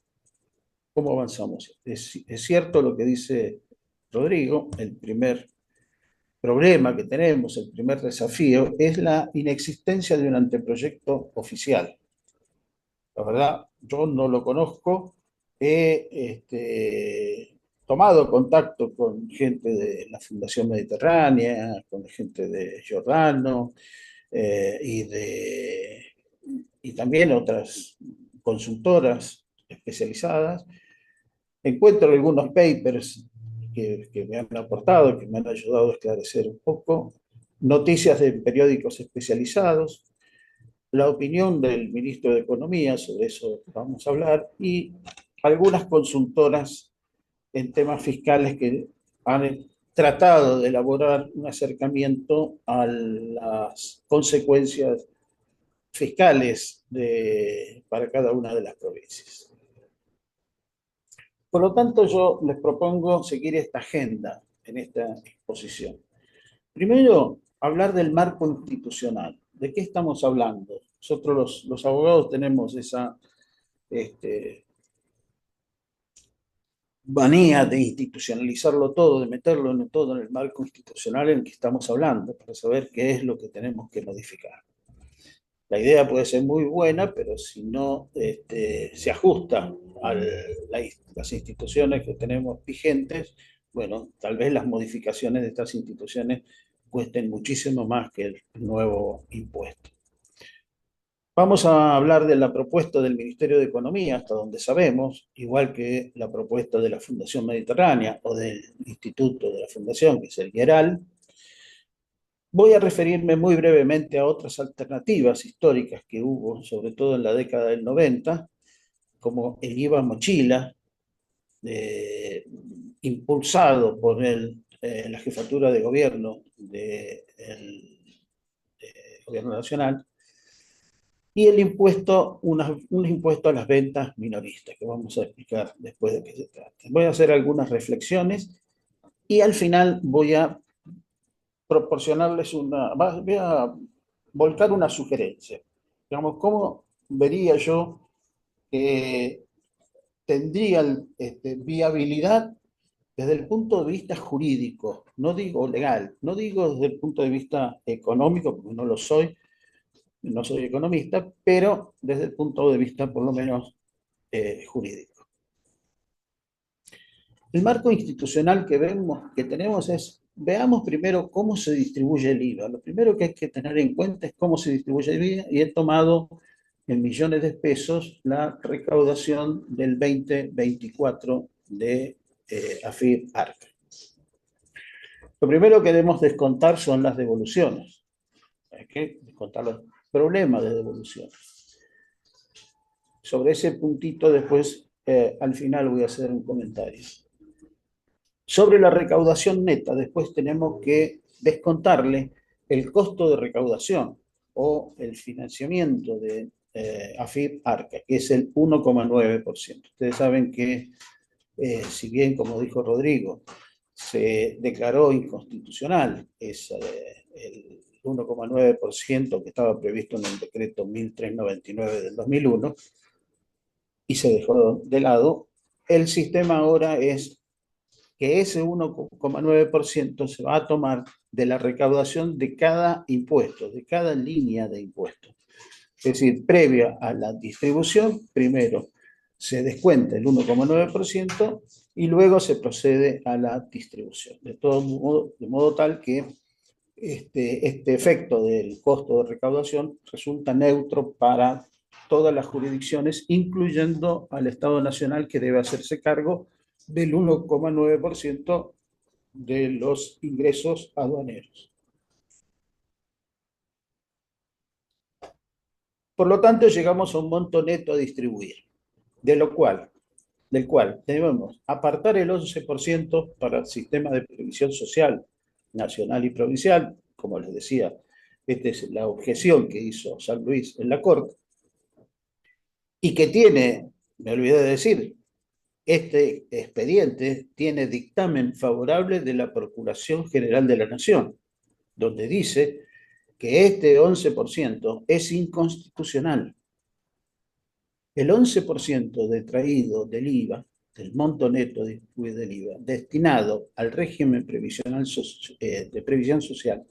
cómo avanzamos. Es cierto lo que dice Rodrigo, el primer problema que tenemos, el primer desafío, es la inexistencia de un anteproyecto oficial. La verdad, yo no lo conozco. He tomado contacto con gente de la Fundación Mediterránea, con gente de Giordano y también otras consultoras especializadas. Encuentro algunos papers que me han aportado, que me han ayudado a esclarecer un poco, noticias de periódicos especializados, la opinión del ministro de Economía, sobre eso vamos a hablar, y algunas consultoras en temas fiscales que han tratado de elaborar un acercamiento a las consecuencias fiscales para cada una de las provincias. Por lo tanto, yo les propongo seguir esta agenda en esta exposición. Primero, hablar del marco institucional. ¿De qué estamos hablando? Nosotros los abogados tenemos esa manía de institucionalizarlo todo, de meterlo en todo en el marco institucional en el que estamos hablando, para saber qué es lo que tenemos que modificar. La idea puede ser muy buena, pero si no se ajusta a las instituciones que tenemos vigentes, bueno, tal vez las modificaciones de estas instituciones cuesten muchísimo más que el nuevo impuesto. Vamos a hablar de la propuesta del Ministerio de Economía, hasta donde sabemos, igual que la propuesta de la Fundación Mediterránea o del Instituto de la Fundación, que es el IERAL. Voy a referirme muy brevemente a otras alternativas históricas que hubo, sobre todo en la década del 90, como el IVA mochila, impulsado por la jefatura de gobierno del gobierno nacional, y el impuesto, un impuesto a las ventas minoristas, que vamos a explicar después de qué se trata. Voy a hacer algunas reflexiones y al final voy a proporcionarles voy a volcar una sugerencia. Digamos, ¿cómo vería yo que tendría viabilidad desde el punto de vista jurídico? No digo legal, no digo desde el punto de vista económico, porque no lo soy, no soy economista, pero desde el punto de vista por lo menos jurídico. El marco institucional que tenemos es, veamos primero cómo se distribuye el IVA. Lo primero que hay que tener en cuenta es cómo se distribuye el IVA, y he tomado en millones de pesos la recaudación del 2024 de AFIP-ARCA. Lo primero que debemos descontar son las devoluciones. Hay que descontar los problemas de devoluciones. Sobre ese puntito después, al final voy a hacer un comentario. Sobre la recaudación neta, después tenemos que descontarle el costo de recaudación o el financiamiento de AFIP-ARCA, que es el 1,9%. Ustedes saben que, si bien, como dijo Rodrigo, se declaró inconstitucional el 1,9% que estaba previsto en el decreto 1399 del 2001 y se dejó de lado, el sistema ahora es que ese 1,9% se va a tomar de la recaudación de cada impuesto, de cada línea de impuestos. Es decir, previa a la distribución, primero se descuenta el 1,9% y luego se procede a la distribución. De modo tal que este efecto del costo de recaudación resulta neutro para todas las jurisdicciones, incluyendo al Estado Nacional, que debe hacerse cargo del 1,9% de los ingresos aduaneros. Por lo tanto, llegamos a un monto neto a distribuir, del cual debemos apartar el 11% para el sistema de previsión social nacional y provincial. Como les decía, esta es la objeción que hizo San Luis en la Corte, y que tiene, me olvidé de decir, este expediente tiene dictamen favorable de la Procuración General de la Nación, donde dice que este 11% es inconstitucional. El 11% detraído del IVA, del monto neto distribuido del IVA, destinado al régimen previsional de previsión social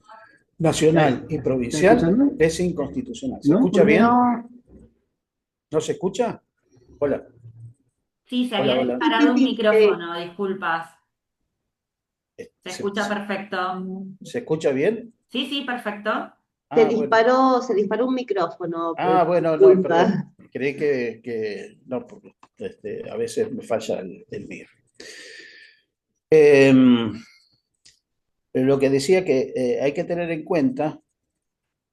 nacional y provincial, es inconstitucional. ¿Se escucha bien? ¿No se escucha? Hola. Sí, se había disparado un micrófono, disculpas. Se escucha perfecto. ¿Se escucha bien? Sí, sí, perfecto. Se disparó un micrófono. Bueno, no, perdón. Creí que no, porque a veces me falla el mío. Lo que decía que hay que tener en cuenta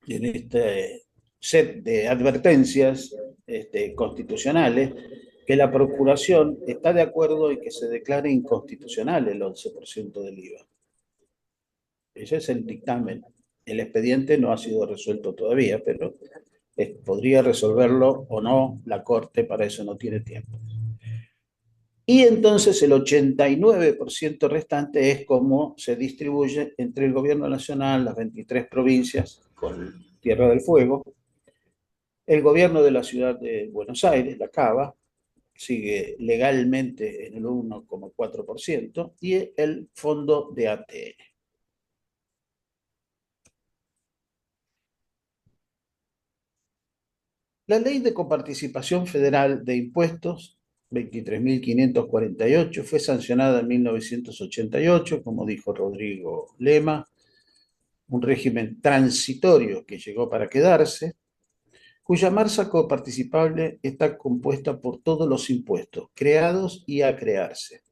en este set de advertencias constitucionales que la Procuración está de acuerdo en que se declare inconstitucional el 11% del IVA. Ese es el dictamen. El expediente no ha sido resuelto todavía, pero podría resolverlo o no la Corte, para eso no tiene tiempo. Y entonces el 89% restante es como se distribuye entre el Gobierno Nacional, las 23 provincias con Tierra del Fuego, el Gobierno de la Ciudad de Buenos Aires, la CABA, sigue legalmente en el 1,4%, y el fondo de ATN. La Ley de Coparticipación Federal de Impuestos 23.548 fue sancionada en 1988, como dijo Rodrigo Lema, un régimen transitorio que llegó para quedarse, cuya masa coparticipable está compuesta por todos los impuestos creados y a crearse.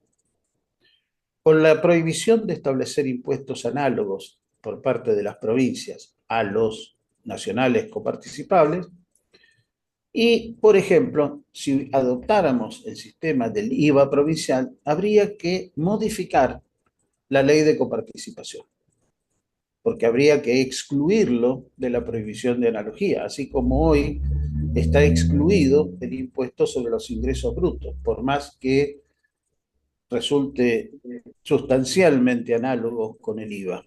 Con la prohibición de establecer impuestos análogos por parte de las provincias a los nacionales coparticipables, y, por ejemplo, si adoptáramos el sistema del IVA provincial, habría que modificar la ley de coparticipación, porque habría que excluirlo de la prohibición de analogía, así como hoy está excluido el impuesto sobre los ingresos brutos, por más que resulte sustancialmente análogo con el IVA.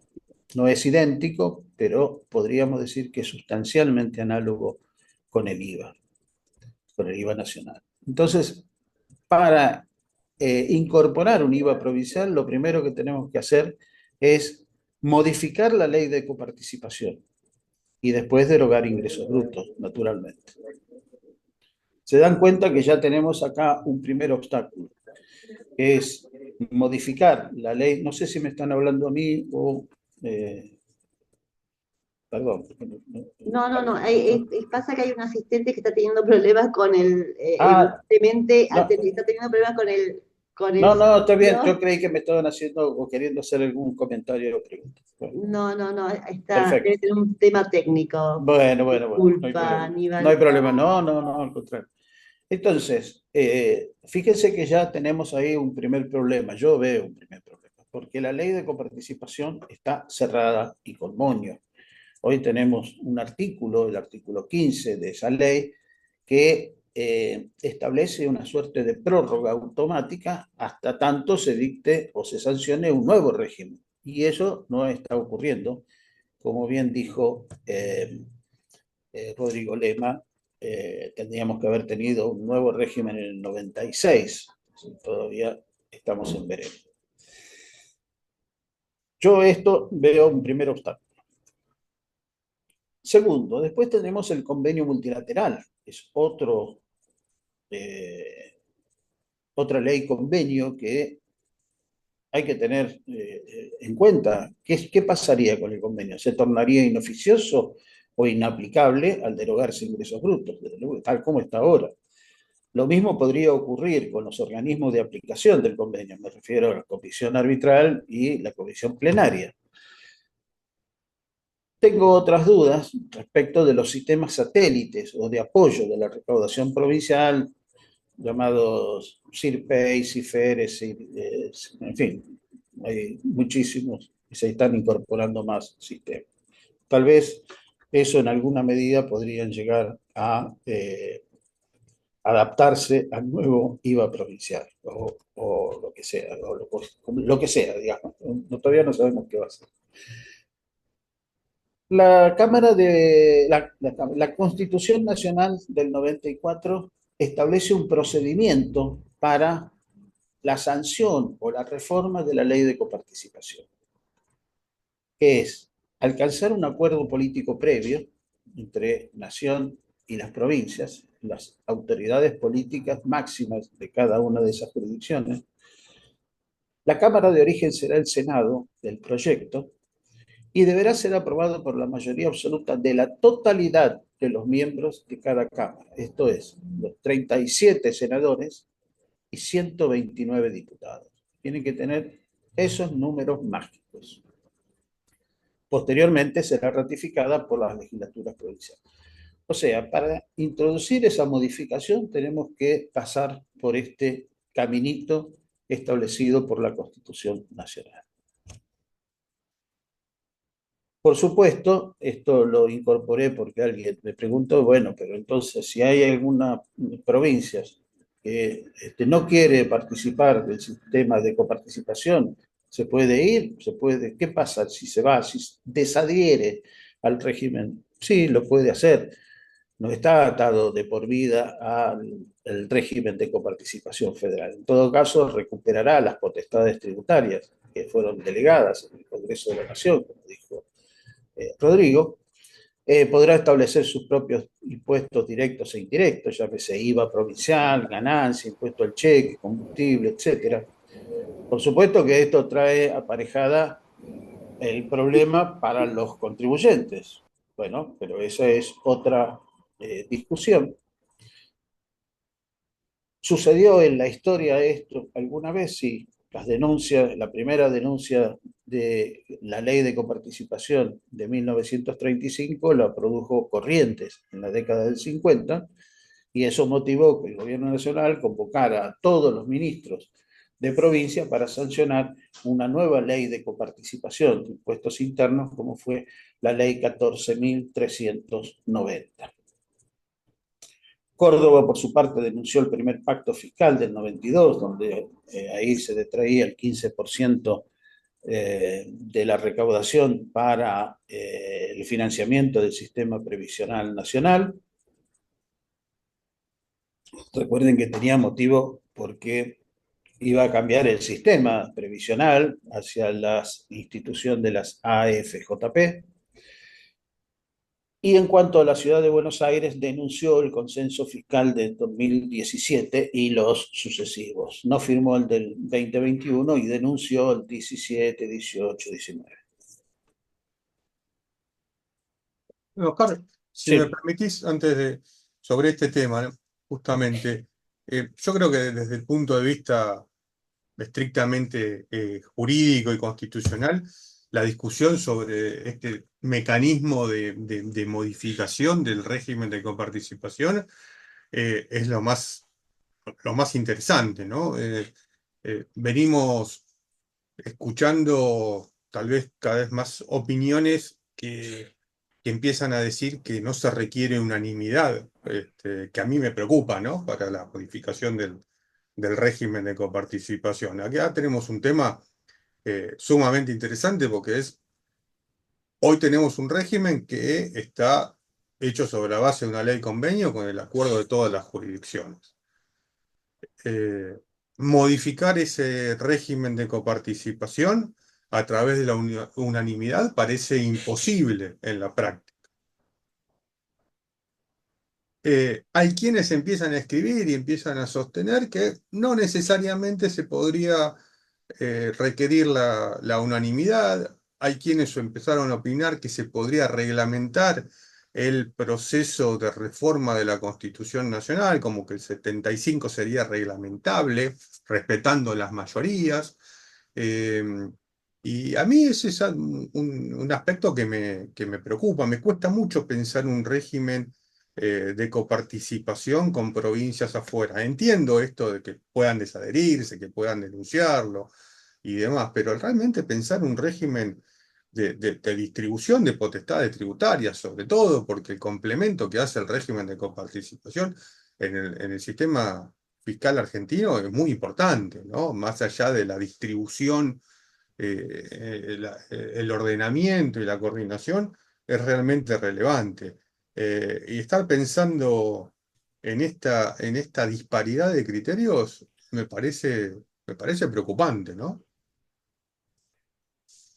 No es idéntico, pero podríamos decir que es sustancialmente análogo con el IVA nacional. Entonces, para incorporar un IVA provincial, lo primero que tenemos que hacer es modificar la ley de coparticipación y después derogar ingresos brutos, naturalmente. Se dan cuenta que ya tenemos acá un primer obstáculo, que es modificar la ley. No sé si me están hablando a mí o... perdón. No. Pasa que hay un asistente que está teniendo problemas con evidentemente, no. está teniendo problemas con el No, está bien. sonido. Yo creí que me estaban haciendo o queriendo hacer algún comentario o pregunta. No, debe Perfecto. tener un tema técnico. Bueno. No hay Disculpa, problema. Aníbal. No hay problema. No, al contrario. Entonces, fíjense que ya tenemos ahí un primer problema. Yo veo un primer problema, porque la ley de coparticipación está cerrada y con moño. Hoy tenemos un artículo, el artículo 15 de esa ley, que establece una suerte de prórroga automática hasta tanto se dicte o se sancione un nuevo régimen. Y eso no está ocurriendo, como bien dijo Rodrigo Lema. Tendríamos que haber tenido un nuevo régimen en el 96. Todavía estamos en veremos. Yo esto veo un primer obstáculo. Segundo, después tenemos el convenio multilateral, es otra ley convenio que hay que tener en cuenta. ¿Qué pasaría con el convenio? ¿Se tornaría inoficioso o inaplicable al derogarse ingresos brutos, tal como está ahora? Lo mismo podría ocurrir con los organismos de aplicación del convenio, me refiero a la comisión arbitral y la comisión plenaria. Tengo otras dudas respecto de los sistemas satélites o de apoyo de la recaudación provincial, llamados CIRPEI, CIFERES, en fin, hay muchísimos y se están incorporando más sistemas. Tal vez eso en alguna medida podrían llegar a adaptarse al nuevo IVA provincial o lo que sea, lo que sea, digamos. Todavía no sabemos qué va a ser. La Constitución Nacional del 94 establece un procedimiento para la sanción o la reforma de la ley de coparticipación, que es alcanzar un acuerdo político previo entre nación y las provincias, las autoridades políticas máximas de cada una de esas jurisdicciones. La Cámara de Origen será el Senado del proyecto y deberá ser aprobado por la mayoría absoluta de la totalidad de los miembros de cada Cámara, esto es, los 37 senadores y 129 diputados. Tienen que tener esos números mágicos. Posteriormente será ratificada por las legislaturas provinciales. O sea, para introducir esa modificación tenemos que pasar por este caminito establecido por la Constitución Nacional. Por supuesto, esto lo incorporé porque alguien me preguntó, bueno, pero entonces si hay alguna provincia que no quiere participar del sistema de coparticipación, ¿se puede ir? ¿Qué pasa si se va, si desadhiere al régimen? Sí, lo puede hacer. no está atado de por vida al régimen de coparticipación federal. En todo caso, recuperará las potestades tributarias que fueron delegadas en el Congreso de la Nación, como dijo Rodrigo. Podrá establecer sus propios impuestos directos e indirectos, llámese IVA provincial, ganancia, impuesto al cheque, combustible, etc. Por supuesto que esto trae aparejada el problema para los contribuyentes. Bueno, pero esa es otra discusión. ¿Sucedió en la historia esto alguna vez? Sí. Las denuncias, la primera denuncia de la ley de coparticipación de 1935 la produjo Corrientes en la década del 50, y eso motivó que el gobierno nacional convocara a todos los ministros de provincia para sancionar una nueva ley de coparticipación de impuestos internos, como fue la ley 14.390. Córdoba, por su parte, denunció el primer pacto fiscal del 92, donde ahí se detraía el 15% de la recaudación para el financiamiento del sistema previsional nacional. Recuerden que tenía motivo porque iba a cambiar el sistema previsional hacia la institución de las AFJP. Y en cuanto a la ciudad de Buenos Aires, denunció el consenso fiscal de 2017 y los sucesivos. No firmó el del 2021 y denunció el 17, 18, 19. Oscar, si me permitís, sobre este tema, ¿no? Justamente, yo creo que desde el punto de vista estrictamente jurídico y constitucional, la discusión sobre este mecanismo de modificación del régimen de coparticipación es lo más interesante, ¿no? Venimos escuchando tal vez cada vez más opiniones que empiezan a decir que no se requiere unanimidad, que a mí me preocupa, ¿no? Para la modificación del régimen de coparticipación. Acá tenemos un tema sumamente interesante porque hoy tenemos un régimen que está hecho sobre la base de una ley convenio con el acuerdo de todas las jurisdicciones. Modificar ese régimen de coparticipación a través de la unanimidad parece imposible en la práctica. Hay quienes empiezan a escribir y empiezan a sostener que no necesariamente se podría requerir la unanimidad. Hay quienes empezaron a opinar que se podría reglamentar el proceso de reforma de la Constitución Nacional, como que el 75 sería reglamentable, respetando las mayorías. Y a mí ese es un aspecto que me preocupa. Me cuesta mucho pensar un régimen de coparticipación con provincias afuera. Entiendo esto de que puedan desadherirse, que puedan denunciarlo y demás, pero realmente pensar un régimen de distribución de potestades tributarias, sobre todo porque el complemento que hace el régimen de coparticipación en el sistema fiscal argentino es muy importante, ¿no? Más allá de la distribución, el ordenamiento y la coordinación es realmente relevante. Y estar pensando en esta disparidad de criterios me parece preocupante, ¿no?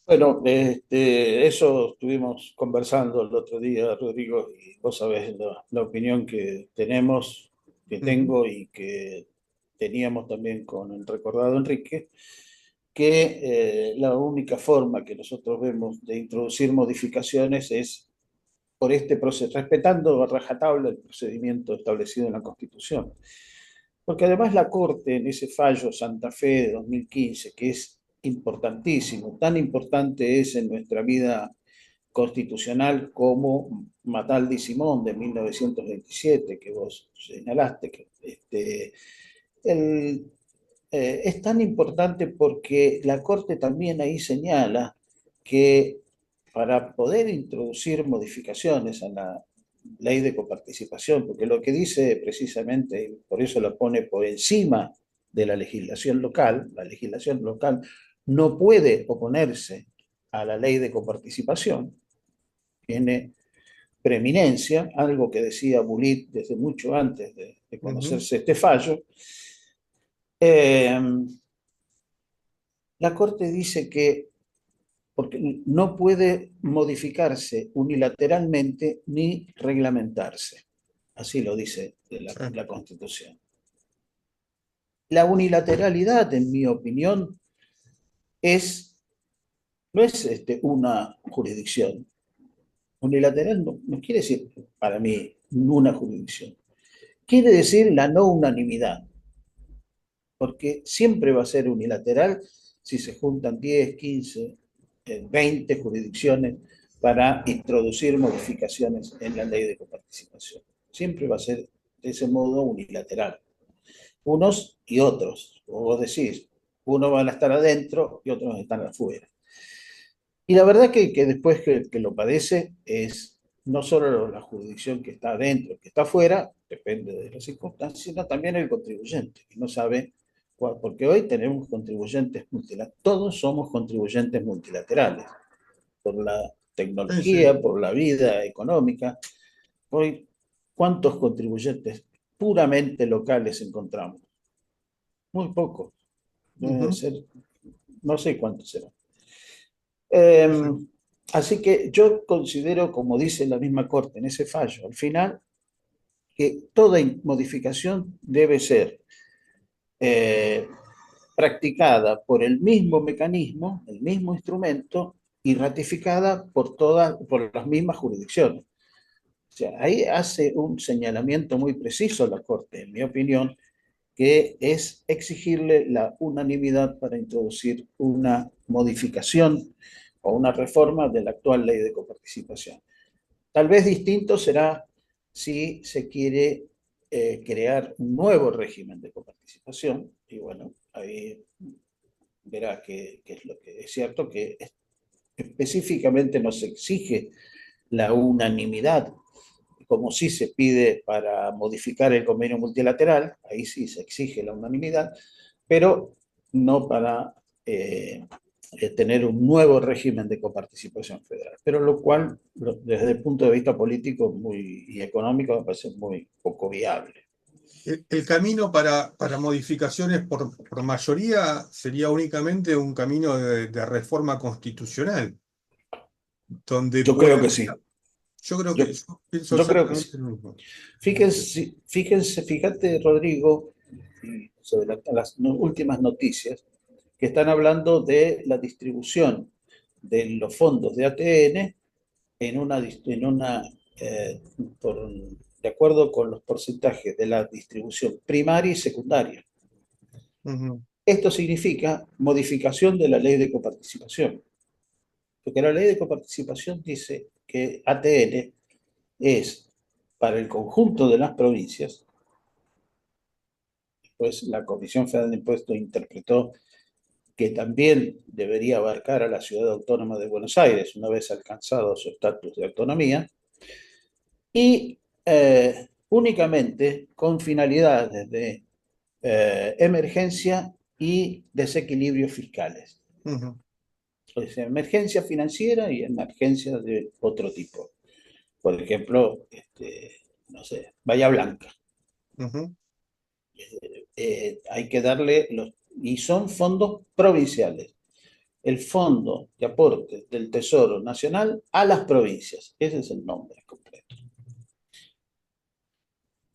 Bueno, eso estuvimos conversando el otro día, Rodrigo, y vos sabés la opinión que tenemos, que tengo y que teníamos también con el recordado Enrique, que la única forma que nosotros vemos de introducir modificaciones es por este proceso, respetando a rajatabla el procedimiento establecido en la Constitución. Porque además la Corte, en ese fallo Santa Fe de 2015, que es importantísimo, tan importante es en nuestra vida constitucional como Mataldi Simón de 1927, que vos señalaste, es tan importante porque la Corte también ahí señala que para poder introducir modificaciones a la ley de coparticipación, porque lo que dice precisamente, y por eso la pone por encima de la legislación local no puede oponerse a la ley de coparticipación, tiene preeminencia, algo que decía Bullitt desde mucho antes de conocerse este fallo. La Corte dice que porque no puede modificarse unilateralmente ni reglamentarse. Así lo dice la Constitución. La unilateralidad, en mi opinión, no es una jurisdicción. Unilateral no quiere decir, para mí, una jurisdicción. Quiere decir la no unanimidad, porque siempre va a ser unilateral si se juntan 10, 15, 20 jurisdicciones para introducir modificaciones en la ley de coparticipación. Siempre va a ser de ese modo unilateral. Unos y otros, como vos decís, unos van a estar adentro y otros van a estar afuera. Y la verdad que después que lo padece es no solo la jurisdicción que está adentro, que está afuera, depende de las circunstancias, sino también el contribuyente, que no sabe porque hoy tenemos contribuyentes multilaterales, todos somos contribuyentes multilaterales, por la tecnología, por la vida económica. Hoy, ¿cuántos contribuyentes puramente locales encontramos? Muy pocos. Debe ser, no sé cuántos serán. Así que yo considero, como dice la misma Corte en ese fallo, al final, que toda modificación debe ser practicada por el mismo mecanismo, el mismo instrumento, y ratificada por las mismas jurisdicciones. O sea, ahí hace un señalamiento muy preciso la Corte, en mi opinión, que es exigirle la unanimidad para introducir una modificación o una reforma de la actual ley de coparticipación. Tal vez distinto será si se quiere crear un nuevo régimen de coparticipación, y bueno, ahí verá que es lo que es cierto, que específicamente no se exige la unanimidad, como sí se pide para modificar el convenio multilateral, ahí sí se exige la unanimidad, pero no para tener un nuevo régimen de coparticipación federal. Pero lo cual, desde el punto de vista político y económico, me parece muy poco viable. El camino para modificaciones por mayoría sería únicamente un camino de reforma constitucional, donde yo creo que sí. Yo creo que yo pienso yo creo que exactamente sí. lo mismo. Fíjate, Rodrigo, sobre las últimas noticias, que están hablando de la distribución de los fondos de ATN de acuerdo con los porcentajes de la distribución primaria y secundaria. Esto significa modificación de la ley de coparticipación, porque la ley de coparticipación dice que ATN es para el conjunto de las provincias. Pues la Comisión Federal de Impuestos interpretó que también debería abarcar a la Ciudad Autónoma de Buenos Aires una vez alcanzado su estatus de autonomía, y únicamente con finalidades de emergencia y desequilibrios fiscales. O sea, emergencia financiera y emergencia de otro tipo. Por ejemplo, no sé, Bahía Blanca. Hay que darle y son fondos provinciales. El Fondo de Aportes del Tesoro Nacional a las provincias. Ese es el nombre completo.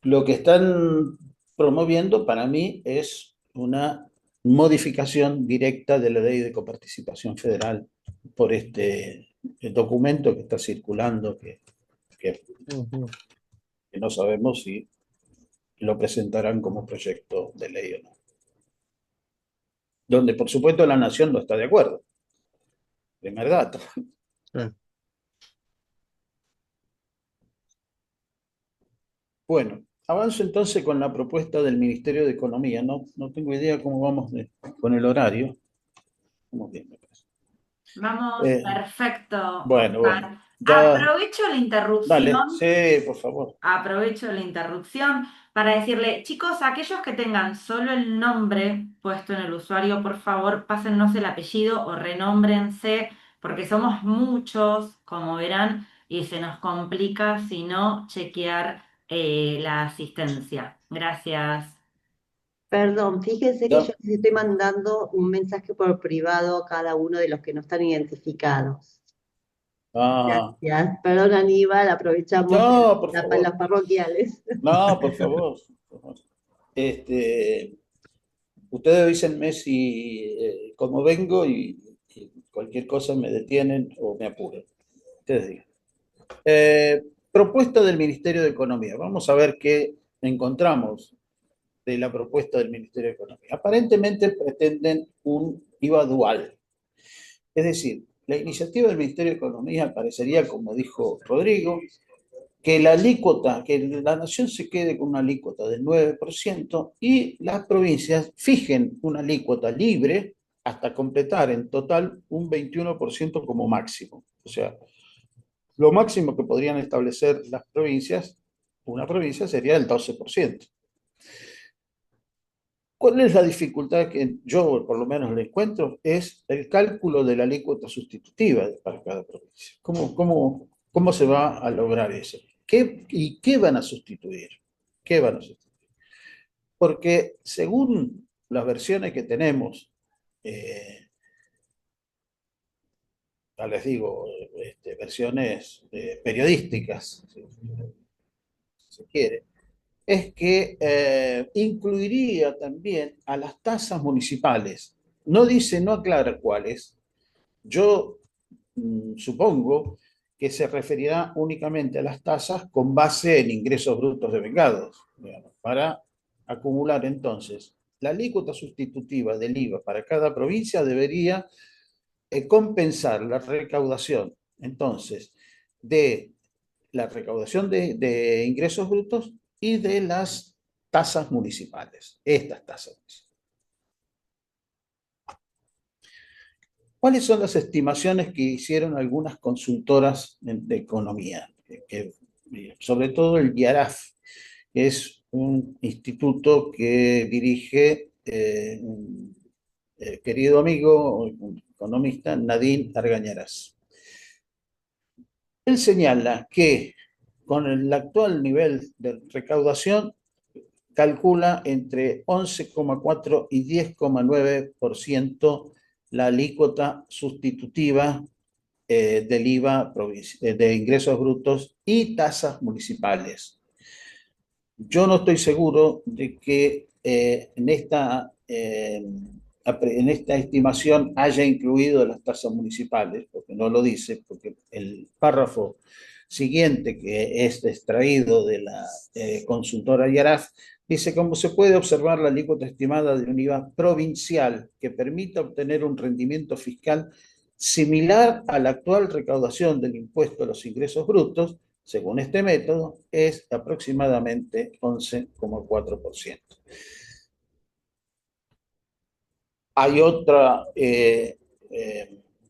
Lo que están promoviendo para mí es una modificación directa de la ley de coparticipación federal por este documento que está circulando, que no sabemos si lo presentarán como proyecto de ley o no. Donde, por supuesto, la Nación no está de acuerdo. Primer dato. Bueno, avanzo entonces con la propuesta del Ministerio de Economía. No tengo idea cómo vamos con el horario. Vamos bien, me parece. Vamos, perfecto. Bueno, Aprovecho la interrupción. Dale, sí, por favor. Aprovecho la interrupción para decirle, chicos, aquellos que tengan solo el nombre puesto en el usuario, por favor, pásennos el apellido o renómbrense, porque somos muchos, como verán, y se nos complica si no chequear la asistencia. Gracias. Perdón, fíjense que yo Ya. les estoy mandando un mensaje por privado a cada uno de los que no están identificados. Ah, Gracias. Perdón, Aníbal, aprovechamos no, por las favor. parroquiales. No, por favor. Por favor. Este, ustedes avísenme si cómo vengo y cualquier cosa me detienen o me apuran. Ustedes digan. Propuesta del Ministerio de Economía. Vamos a ver qué encontramos de la propuesta del Ministerio de Economía. Aparentemente pretenden un IVA dual. Es decir, la iniciativa del Ministerio de Economía parecería, como dijo Rodrigo, que la alícuota, que la nación se quede con una alícuota del 9% y las provincias fijen una alícuota libre hasta completar en total un 21% como máximo. O sea, lo máximo que podrían establecer las provincias, una provincia sería el 12%. ¿Cuál es la dificultad que yo por lo menos le encuentro? Es el cálculo de la alícuota sustitutiva para cada provincia. ¿Cómo se va a lograr eso? ¿Qué van a sustituir? ¿Qué van a sustituir? Porque según las versiones que tenemos, ya les digo, versiones periodísticas, si se quiere, es que incluiría también a las tasas municipales. No dice, no aclara cuáles. Yo supongo que se referirá únicamente a las tasas con base en ingresos brutos de vengados, digamos, para acumular entonces la alícuota sustitutiva del IVA para cada provincia debería compensar la recaudación, entonces, de la recaudación de ingresos brutos y de las tasas municipales, estas tasas. ¿Cuáles son las estimaciones que hicieron algunas consultoras de economía? Sobre todo el IARAF, que es un instituto que dirige un querido amigo, un economista, Nadine Argañarás. Él señala que con el actual nivel de recaudación calcula entre 11,4 y 10,9% la alícuota sustitutiva del IVA de ingresos brutos y tasas municipales. Yo no estoy seguro de que en esta estimación haya incluido las tasas municipales, porque no lo dice, porque el párrafo siguiente, que es extraído de la consultora Yaraf, dice: como se puede observar, la alícuota estimada de un IVA provincial que permita obtener un rendimiento fiscal similar a la actual recaudación del impuesto a los ingresos brutos, según este método, es aproximadamente 11,4%. Hay otra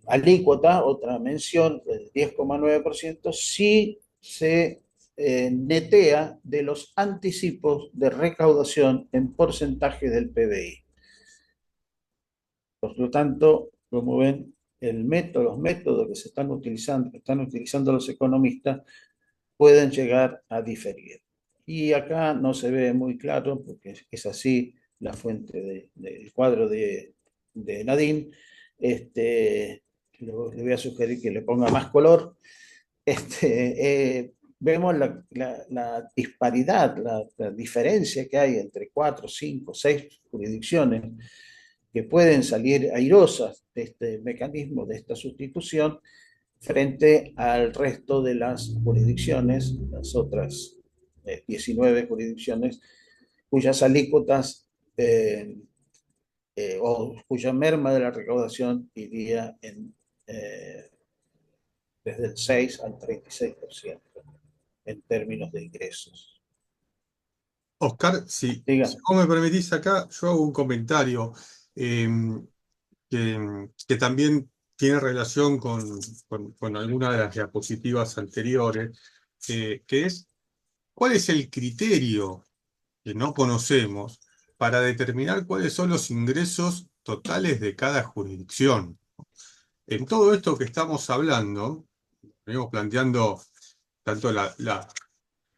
alícuota, otra mención del 10,9% si se netea de los anticipos de recaudación en porcentaje del PBI. Por lo tanto, como ven, los métodos que están utilizando los economistas pueden llegar a diferir. Y acá no se ve muy claro, porque es así la fuente del cuadro de Nadine. Le voy a sugerir que le ponga más color. Vemos la disparidad, la diferencia que hay entre 4, 5, 6 jurisdicciones que pueden salir airosas de este mecanismo, de esta sustitución, frente al resto de las jurisdicciones, las otras 19 jurisdicciones, cuyas alícuotas o cuya merma de la recaudación iría desde el 6 al 36% en términos de ingresos. Oscar, si Dígame. vos me permitís acá, yo hago un comentario eh, que también tiene relación con alguna de las diapositivas anteriores, que es: ¿cuál es el criterio que no conocemos para determinar cuáles son los ingresos totales de cada jurisdicción? En todo esto que estamos hablando, venimos planteando tanto la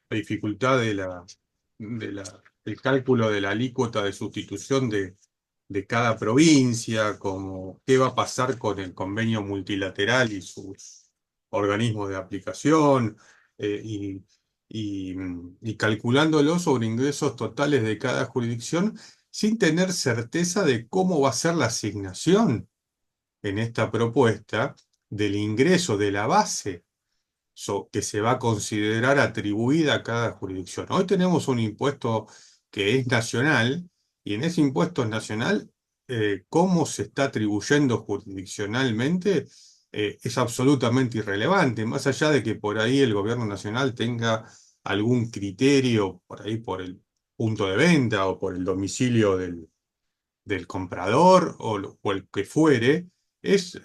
dificultad del cálculo de la alícuota de sustitución de cada provincia, como qué va a pasar con el convenio multilateral y sus organismos de aplicación, eh, y, y calculándolo sobre ingresos totales de cada jurisdicción, sin tener certeza de cómo va a ser la asignación en esta propuesta del ingreso de la base que se va a considerar atribuida a cada jurisdicción. Hoy tenemos un impuesto que es nacional, y en ese impuesto nacional, cómo se está atribuyendo jurisdiccionalmente, es absolutamente irrelevante, más allá de que por ahí el gobierno nacional tenga algún criterio, por ahí por el punto de venta o por el domicilio del comprador o el que fuere, es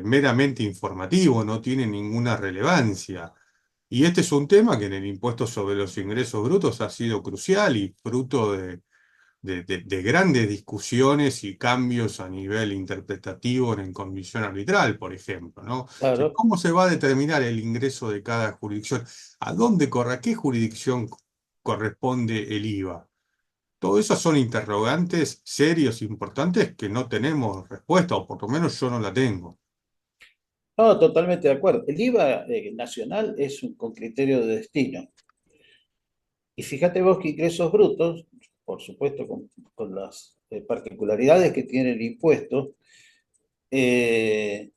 meramente informativo, no tiene ninguna relevancia. Y este es un tema que en el impuesto sobre los ingresos brutos ha sido crucial y fruto de grandes discusiones y cambios a nivel interpretativo en comisión arbitral, por ejemplo, ¿no? O sea, Claro. ¿cómo se va a determinar el ingreso de cada jurisdicción? ¿A dónde corre? ¿A qué jurisdicción corresponde el IVA? Todo eso son interrogantes serios, importantes, que no tenemos respuesta, o por lo menos yo no la tengo. No, totalmente de acuerdo. El IVA nacional es con criterio de destino. Y fíjate vos que ingresos brutos, por supuesto con las particularidades que tiene el impuesto, eh,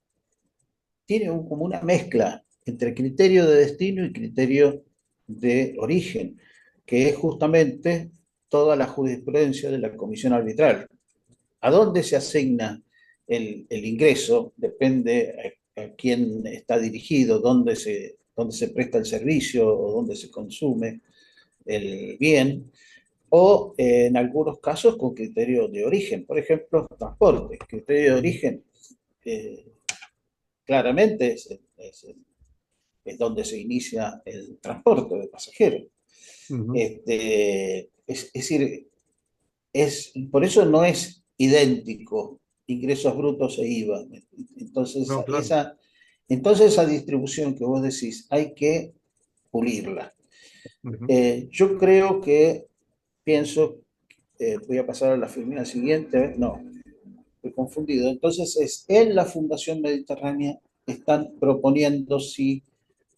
tiene como una mezcla entre criterio de destino y criterio de origen, que es justamente toda la jurisprudencia de la comisión arbitral. ¿A dónde se asigna el ingreso? Depende a quién está dirigido, dónde se presta el servicio o dónde se consume el bien, o en algunos casos con criterio de origen. Por ejemplo, transporte. Criterio de origen eh, claramente es donde se inicia el transporte de pasajeros. Ujú. Es decir, por eso no es idéntico ingresos brutos e IVA. Entonces, No, claro. esa distribución que vos decís hay que pulirla. Ujú. Yo creo que, pienso, voy a pasar a la filmina siguiente, no, estoy confundido. Entonces, en la Fundación Mediterránea están proponiendo, sí,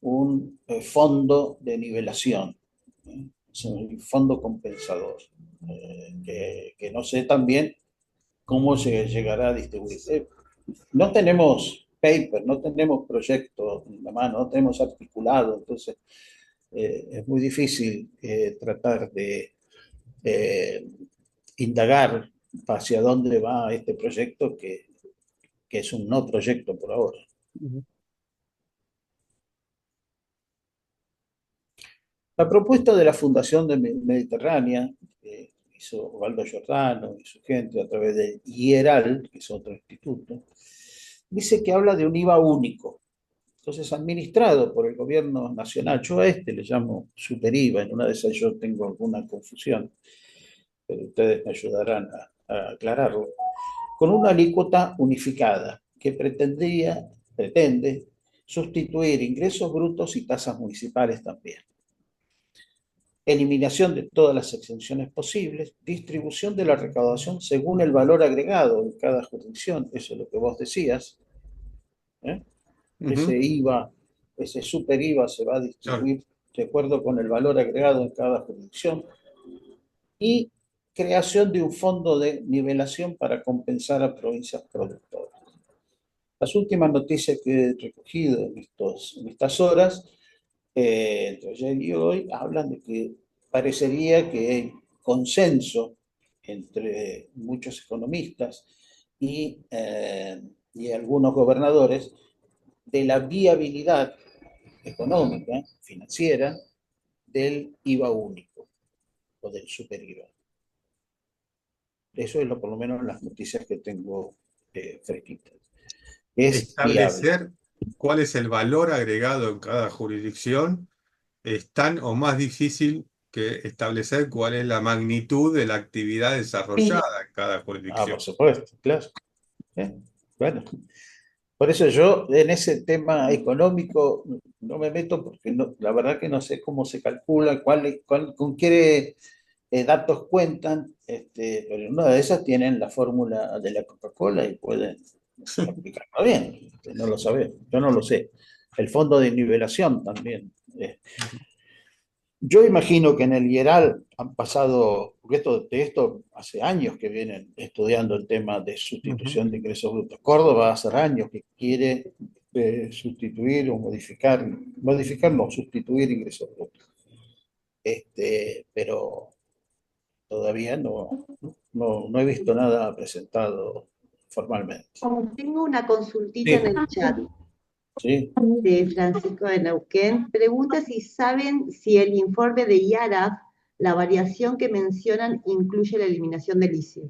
un fondo de nivelación, es un fondo compensador, que no sé también cómo se llegará a distribuir. No tenemos paper, no tenemos proyecto en la mano, no tenemos articulado, entonces es muy difícil tratar de eh, indagar hacia dónde va este proyecto, que es un no proyecto por ahora. Ujú. La propuesta de la Fundación Mediterránea, que hizo Osvaldo Giordano y su gente a través de IERAL, que es otro instituto, dice que habla de un IVA único. Entonces, administrado por el gobierno nacional, yo a este le llamo super IVA, en una de esas yo tengo alguna confusión, pero ustedes me ayudarán a aclararlo, con una alícuota unificada que pretende sustituir ingresos brutos y tasas municipales también. Eliminación de todas las exenciones posibles, distribución de la recaudación según el valor agregado en cada jurisdicción, eso es lo que vos decías, ¿eh? Ese Ujú. IVA, ese super IVA se va a Claro. distribuir de acuerdo con el valor agregado en cada jurisdicción, y creación de un fondo de nivelación para compensar a provincias productoras. Las últimas noticias que he recogido en estas horas, entre ayer y hoy, hablan de que parecería que hay consenso entre muchos economistas y algunos gobernadores de la viabilidad económica, financiera, del IVA único o del super IVA. Eso es por lo menos las noticias que tengo fresquitas. Es viable. Establecer cuál es el valor agregado en cada jurisdicción es tan o más difícil que establecer cuál es la magnitud de la actividad Y, desarrollada en cada por jurisdicción. supuesto, claro. ¿Eh? Bueno, Por eso yo en ese tema económico no me meto porque la verdad que no sé cómo se calcula, con qué datos cuentan, pero en una de esas tienen la fórmula de la Coca-Cola y pueden aplicarlo bien, no lo sabemos, yo no lo sé. El fondo de nivelación también. Yo imagino que en el IERAL han pasado, porque de esto hace años que vienen estudiando el tema de Ujú. sustitución de ingresos brutos. Córdoba hace años que quiere sustituir o modificar no, sustituir ingresos brutos. Pero todavía no he visto nada presentado formalmente. Tengo una consultita en Sí, el chat sí. de Francisco de Neuquén. Pregunta si saben si el informe de IARAF, la variación que mencionan, incluye la eliminación del ICE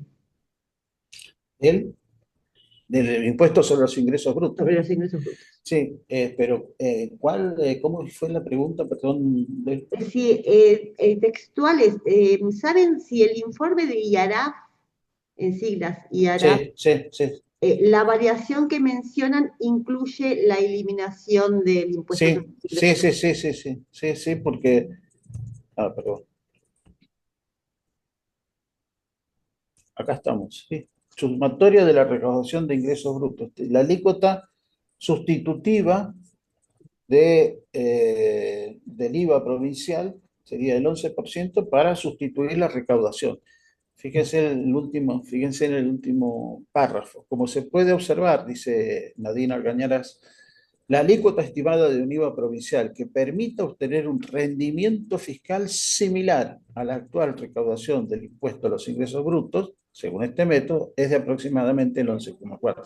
El del impuesto sobre los ingresos brutos. sobre los ingresos brutos. Sí, pero ¿cómo fue la pregunta? Perdón. Sí, textuales, ¿saben si el informe de IARAF, en siglas IARAF, Sí, sí, sí, la variación que mencionan incluye la eliminación del impuesto sobre sí, los sí, ingresos sí, brutos? sí, sí, sí, sí, sí, porque, perdón, acá estamos, sí. Sumatoria de la recaudación de ingresos brutos. La alícuota sustitutiva del IVA provincial sería el 11% para sustituir la recaudación. Fíjense en el último párrafo. Como se puede observar, dice Nadine Argañarás, la alícuota estimada de un IVA provincial que permita obtener un rendimiento fiscal similar a la actual recaudación del impuesto a los ingresos brutos, según este método, es de aproximadamente el 11,4.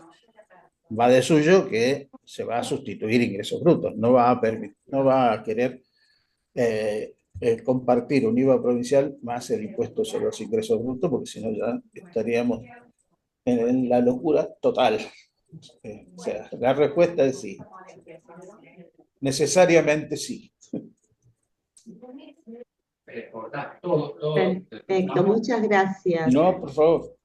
Va de suyo que se va a sustituir ingresos brutos, no va a querer compartir un IVA provincial más el impuesto sobre los ingresos brutos, porque si no ya estaríamos en la locura total. O sea, la respuesta es sí, necesariamente sí. Perfecto, muchas gracias. No, por favor.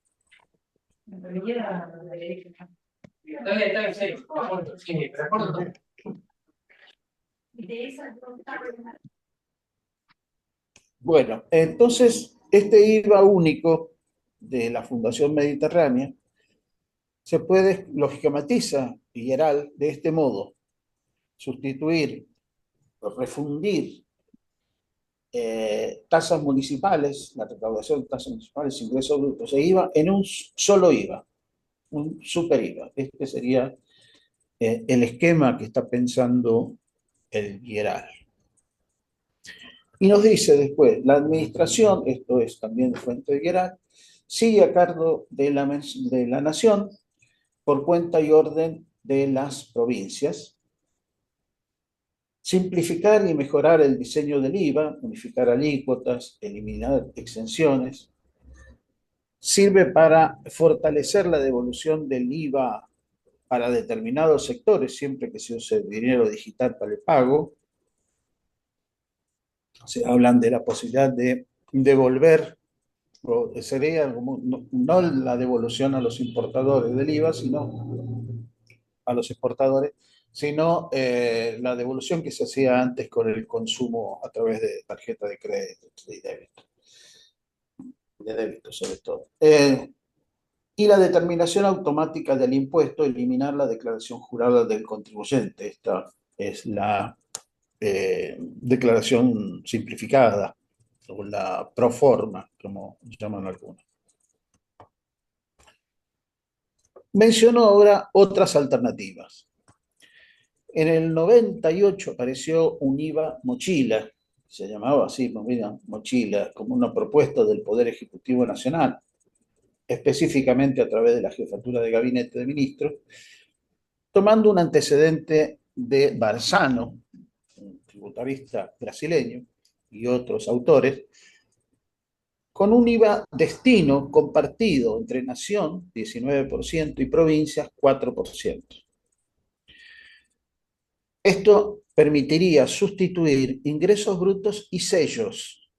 Bueno, entonces este IVA único de la Fundación Mediterránea se puede, lo esquematiza Figueral de este modo: sustituir, refundir tasas municipales, la recaudación de tasas municipales, ingresos brutos e IVA en un solo IVA, un super IVA. Este sería el esquema que está pensando el Figueral. Y nos dice después, la administración, esto es también de fuente de Figueral, sigue a cargo de la nación por cuenta y orden de las provincias. Simplificar y mejorar el diseño del IVA, unificar alícuotas, eliminar exenciones. Sirve para fortalecer la devolución del IVA para determinados sectores, siempre que se use dinero digital para el pago. Se hablan de la posibilidad de devolver, o sería no la devolución a los importadores del IVA, sino a los exportadores, sino la devolución que se hacía antes con el consumo a través de tarjeta de crédito y de débito sobre todo. Y la determinación automática del impuesto, eliminar la declaración jurada del contribuyente. Esta es la declaración simplificada, o la pro forma, como llaman algunos. Menciono ahora otras alternativas. En el 98 apareció un IVA mochila, se llamaba así, mochila, como una propuesta del Poder Ejecutivo Nacional, específicamente a través de la Jefatura de Gabinete de Ministros, tomando un antecedente de Barzano, un tributarista brasileño, y otros autores, con un IVA destino compartido entre nación, 19%, y provincias, 4%. Esto permitiría sustituir ingresos brutos y sellos.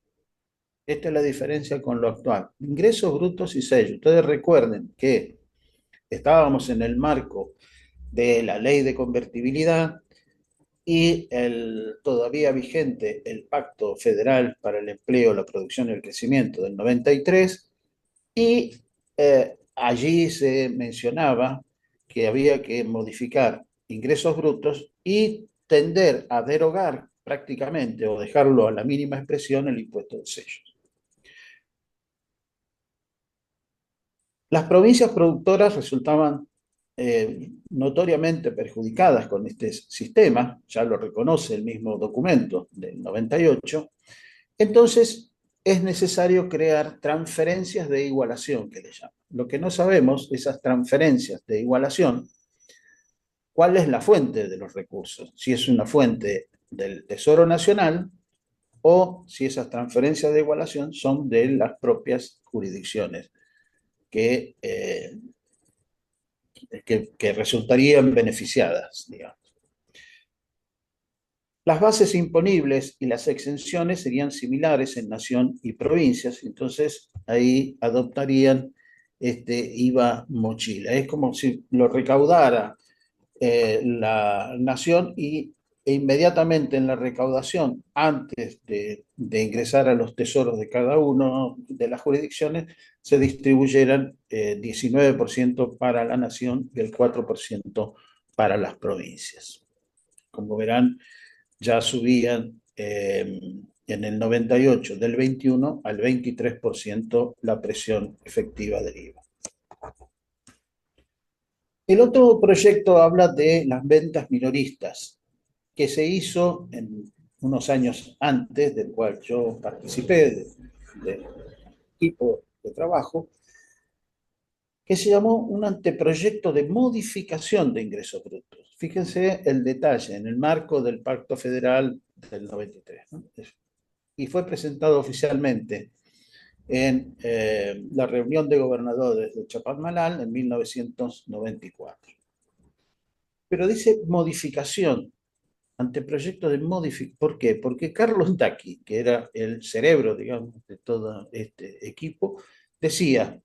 Esta es la diferencia con lo actual. Ingresos brutos y sellos. Ustedes recuerden que estábamos en el marco de la ley de convertibilidad y el todavía vigente el Pacto Federal para el Empleo, la Producción y el Crecimiento del 93, y allí se mencionaba que había que modificar ingresos brutos y tender a derogar prácticamente o dejarlo a la mínima expresión el impuesto de sellos. Las provincias productoras resultaban notoriamente perjudicadas con este sistema, ya lo reconoce el mismo documento del 98, entonces es necesario crear transferencias de igualación, que le llaman. Lo que no sabemos, esas transferencias de igualación, cuál es la fuente de los recursos, si es una fuente del Tesoro Nacional o si esas transferencias de igualación son de las propias jurisdicciones que, que resultarían beneficiadas, digamos. Las bases imponibles y las exenciones serían similares en nación y provincias, entonces ahí adoptarían este IVA mochila. Es como si lo recaudara la nación e inmediatamente en la recaudación, antes de ingresar a los tesoros de cada uno de las jurisdicciones, se distribuyeran 19% para la nación y el 4% para las provincias. Como verán, ya subían en el 98 del 21 al 23% la presión efectiva del IVA. El otro proyecto habla de las ventas minoristas, que se hizo en unos años antes, del cual yo participé del equipo de trabajo, que se llamó un anteproyecto de modificación de ingresos brutos. Fíjense el detalle en el marco del Pacto Federal del 93, ¿no? Y fue presentado oficialmente en la reunión de gobernadores de Chapadmalal en 1994. Pero dice modificación, anteproyecto de modificación. ¿Por qué? Porque Carlos Tacchi, que era el cerebro, digamos, de todo este equipo, decía: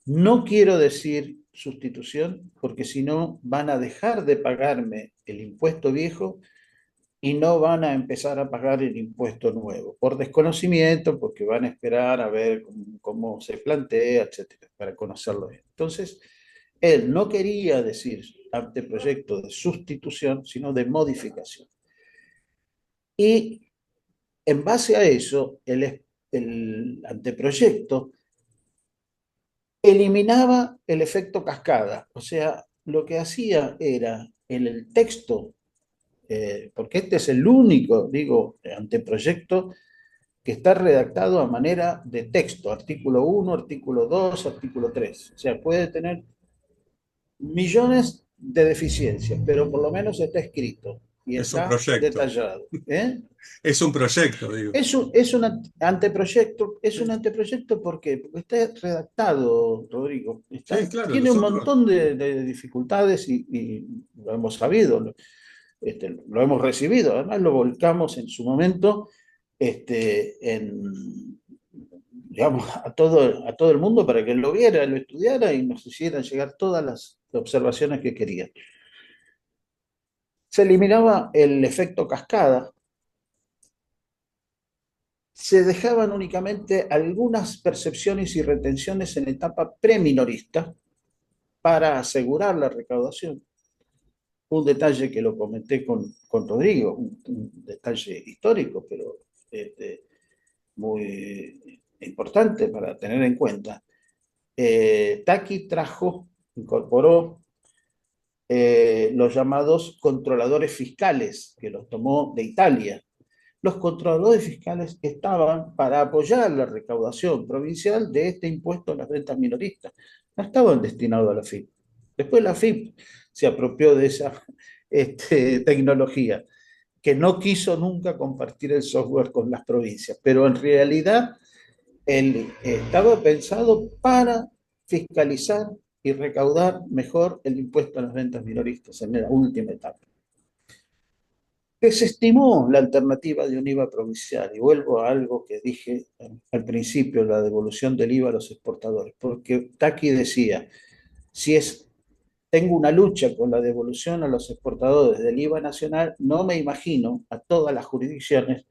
no quiero decir sustitución porque si no van a dejar de pagarme el impuesto viejo y no van a empezar a pagar el impuesto nuevo, por desconocimiento, porque van a esperar a ver cómo se plantea, etcétera, para conocerlo bien. Entonces, él no quería decir anteproyecto de sustitución, sino de modificación. Y en base a eso, el anteproyecto eliminaba el efecto cascada, o sea, lo que hacía era en el texto, porque este es el único, digo, anteproyecto que está redactado a manera de texto, artículo 1, artículo 2, artículo 3. O sea, puede tener millones de deficiencias, pero por lo menos está escrito y Es un está proyecto. detallado. Es un proyecto, digo. Es un anteproyecto, es un anteproyecto ¿por qué? Porque está redactado, Rodrigo. Sí, claro, Tiene un nosotros. montón de dificultades y lo hemos sabido, lo hemos recibido, además lo volcamos en su momento digamos, a todo el mundo para que lo viera, lo estudiara y nos hicieran llegar todas las observaciones que querían. Se eliminaba el efecto cascada, se dejaban únicamente algunas percepciones y retenciones en etapa preminorista para asegurar la recaudación. Un detalle que lo comenté con Rodrigo, un detalle histórico, pero muy importante para tener en cuenta. Tacchi incorporó los llamados controladores fiscales, que los tomó de Italia. Los controladores fiscales estaban para apoyar la recaudación provincial de este impuesto a las rentas minoristas. No estaban destinados a la FIP. Después la FIP se apropió de esa tecnología, que no quiso nunca compartir el software con las provincias, pero en realidad estaba pensado para fiscalizar y recaudar mejor el impuesto a las rentas minoristas en la última etapa. Desestimó la alternativa de un IVA provincial, y vuelvo a algo que dije al principio, la devolución del IVA a los exportadores, porque Tacchi decía, si es tengo una lucha con la devolución a los exportadores del IVA nacional, no me imagino a todas las jurisdicciones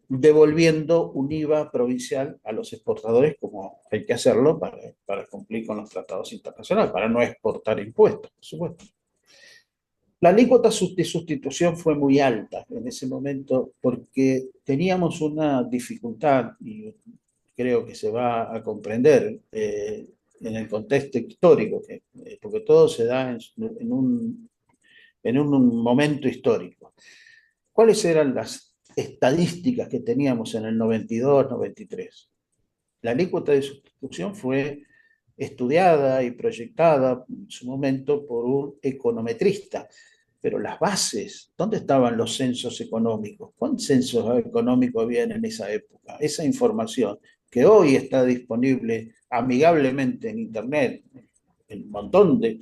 devolviendo un IVA provincial a los exportadores, como hay que hacerlo para cumplir con los tratados internacionales, para no exportar impuestos, por supuesto. La alícuota de sustitución fue muy alta en ese momento porque teníamos una dificultad, y creo que se va a comprender en el contexto histórico, porque todo se da en un momento histórico. ¿Cuáles eran las estadísticas que teníamos en el 92, 93? La alícuota de sustitución fue estudiada y proyectada en su momento por un econometrista, pero las bases, ¿dónde estaban los censos económicos? ¿Cuántos censos económicos habían en esa época? Esa información que hoy está disponible amigablemente en Internet, en un montón de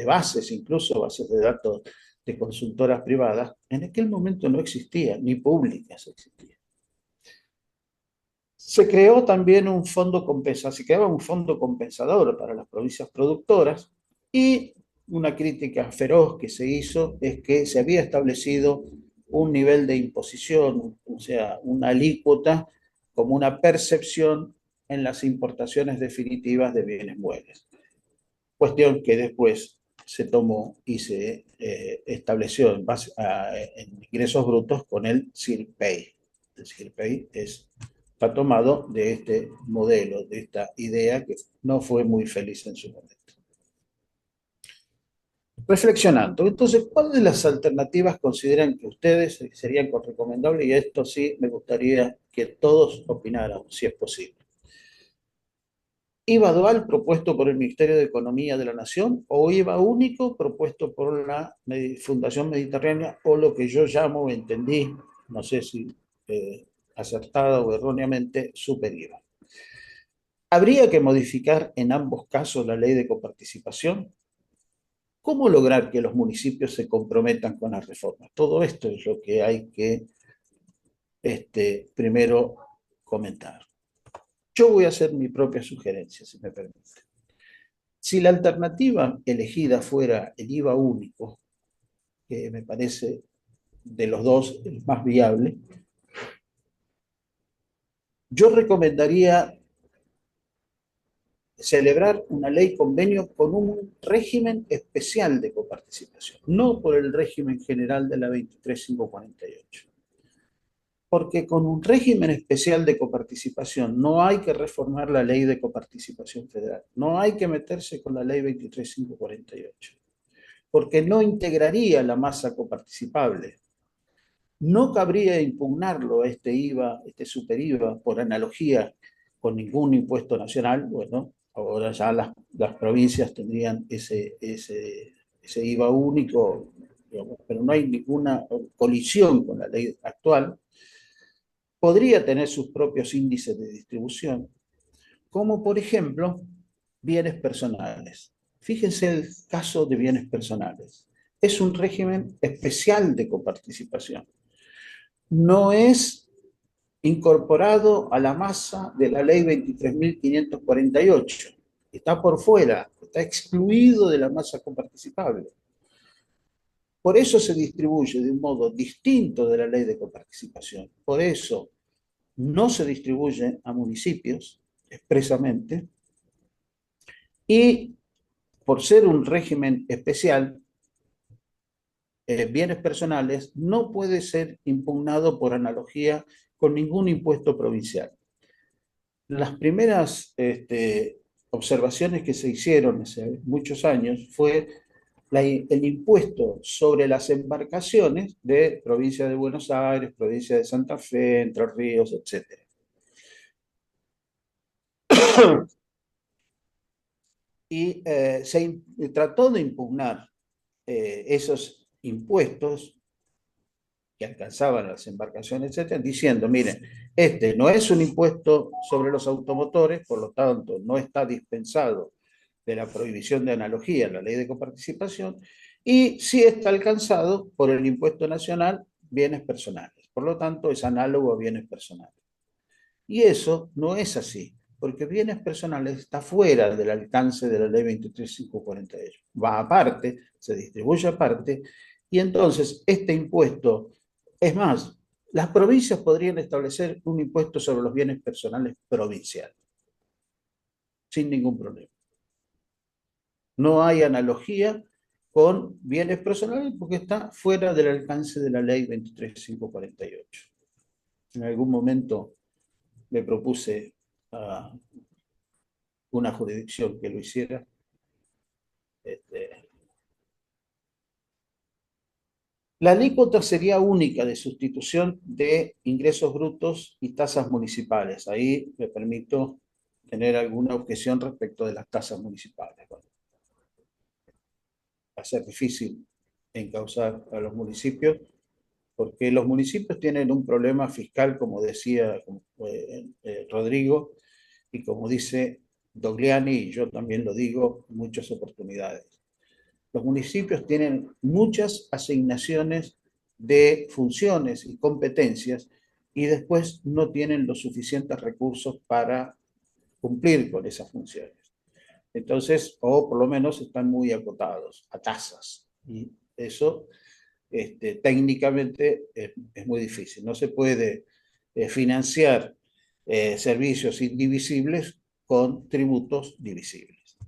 bases, incluso bases de datos de consultoras privadas, en aquel momento no existía, ni públicas existían. Se creó también un fondo compensador, se creaba un fondo compensador para las provincias productoras, y una crítica feroz que se hizo es que se había establecido un nivel de imposición, o sea, una alícuota como una percepción en las importaciones definitivas de bienes muebles. Cuestión que después se tomó y se estableció en ingresos brutos con el CIRPEI. El CIRPEI está tomado de este modelo, de esta idea que no fue muy feliz en su momento. Reflexionando, entonces, ¿cuáles de las alternativas consideran que ustedes serían recomendables? Y esto sí me gustaría que todos opinaran, si es posible. ¿IVA dual propuesto por el Ministerio de Economía de la Nación o IVA único propuesto por la Fundación Mediterránea, o lo que yo llamo, entendí, no sé si acertada o erróneamente, super IVA? ¿Habría que modificar en ambos casos la ley de coparticipación? ¿Cómo lograr que los municipios se comprometan con las reformas? Todo esto es lo que hay que primero comentar. Yo voy a hacer mi propia sugerencia, si me permite. Si la alternativa elegida fuera el IVA único, que me parece de los dos el más viable, yo recomendaría celebrar una ley convenio con un régimen especial de coparticipación, no por el régimen general de la 23548. Porque con un régimen especial de coparticipación no hay que reformar la ley de coparticipación federal, no hay que meterse con la ley 23548, porque no integraría la masa coparticipable. No cabría impugnarlo este IVA, este super IVA, por analogía con ningún impuesto nacional. Bueno, ahora ya las provincias tendrían ese IVA único, digamos, pero no hay ninguna colisión con la ley actual. Podría tener sus propios índices de distribución, como por ejemplo bienes personales. Fíjense el caso de bienes personales. Es un régimen especial de coparticipación. No es incorporado a la masa de la ley 23.548. Está por fuera, está excluido de la masa coparticipable. Por eso se distribuye de un modo distinto de la ley de coparticipación. Por eso no se distribuye a municipios expresamente, y por ser un régimen especial, bienes personales no puede ser impugnado por analogía con ningún impuesto provincial. Las primeras observaciones que se hicieron hace muchos años fue el impuesto sobre las embarcaciones de provincia de Buenos Aires, provincia de Santa Fe, Entre Ríos, etc. Y se trató de impugnar esos impuestos que alcanzaban las embarcaciones, etcétera, diciendo, miren, este no es un impuesto sobre los automotores, por lo tanto no está dispensado de la prohibición de analogía en la ley de coparticipación, y sí está alcanzado por el impuesto nacional bienes personales, por lo tanto es análogo a bienes personales. Y eso no es así. porque bienes personales está fuera del alcance de la ley 23.548. Va aparte, se distribuye aparte, y entonces este impuesto, es más, las provincias podrían establecer un impuesto sobre los bienes personales provincial, sin ningún problema. No hay analogía con bienes personales porque está fuera del alcance de la ley 23.548. En algún momento me propuse a una jurisdicción que lo hiciera. La alícuota sería única de sustitución de ingresos brutos y tasas municipales. Ahí me permito tener alguna objeción respecto de las tasas municipales. Bueno, va a ser difícil encauzar a los municipios, porque los municipios tienen un problema fiscal, como decía Rodrigo, y como dice Dogliani, y yo también lo digo, muchas oportunidades. Los municipios tienen muchas asignaciones de funciones y competencias y después no tienen los suficientes recursos para cumplir con esas funciones. Entonces, o por lo menos están muy acotados a tasas. Y eso técnicamente es muy difícil. No se puede financiar servicios indivisibles con tributos divisibles.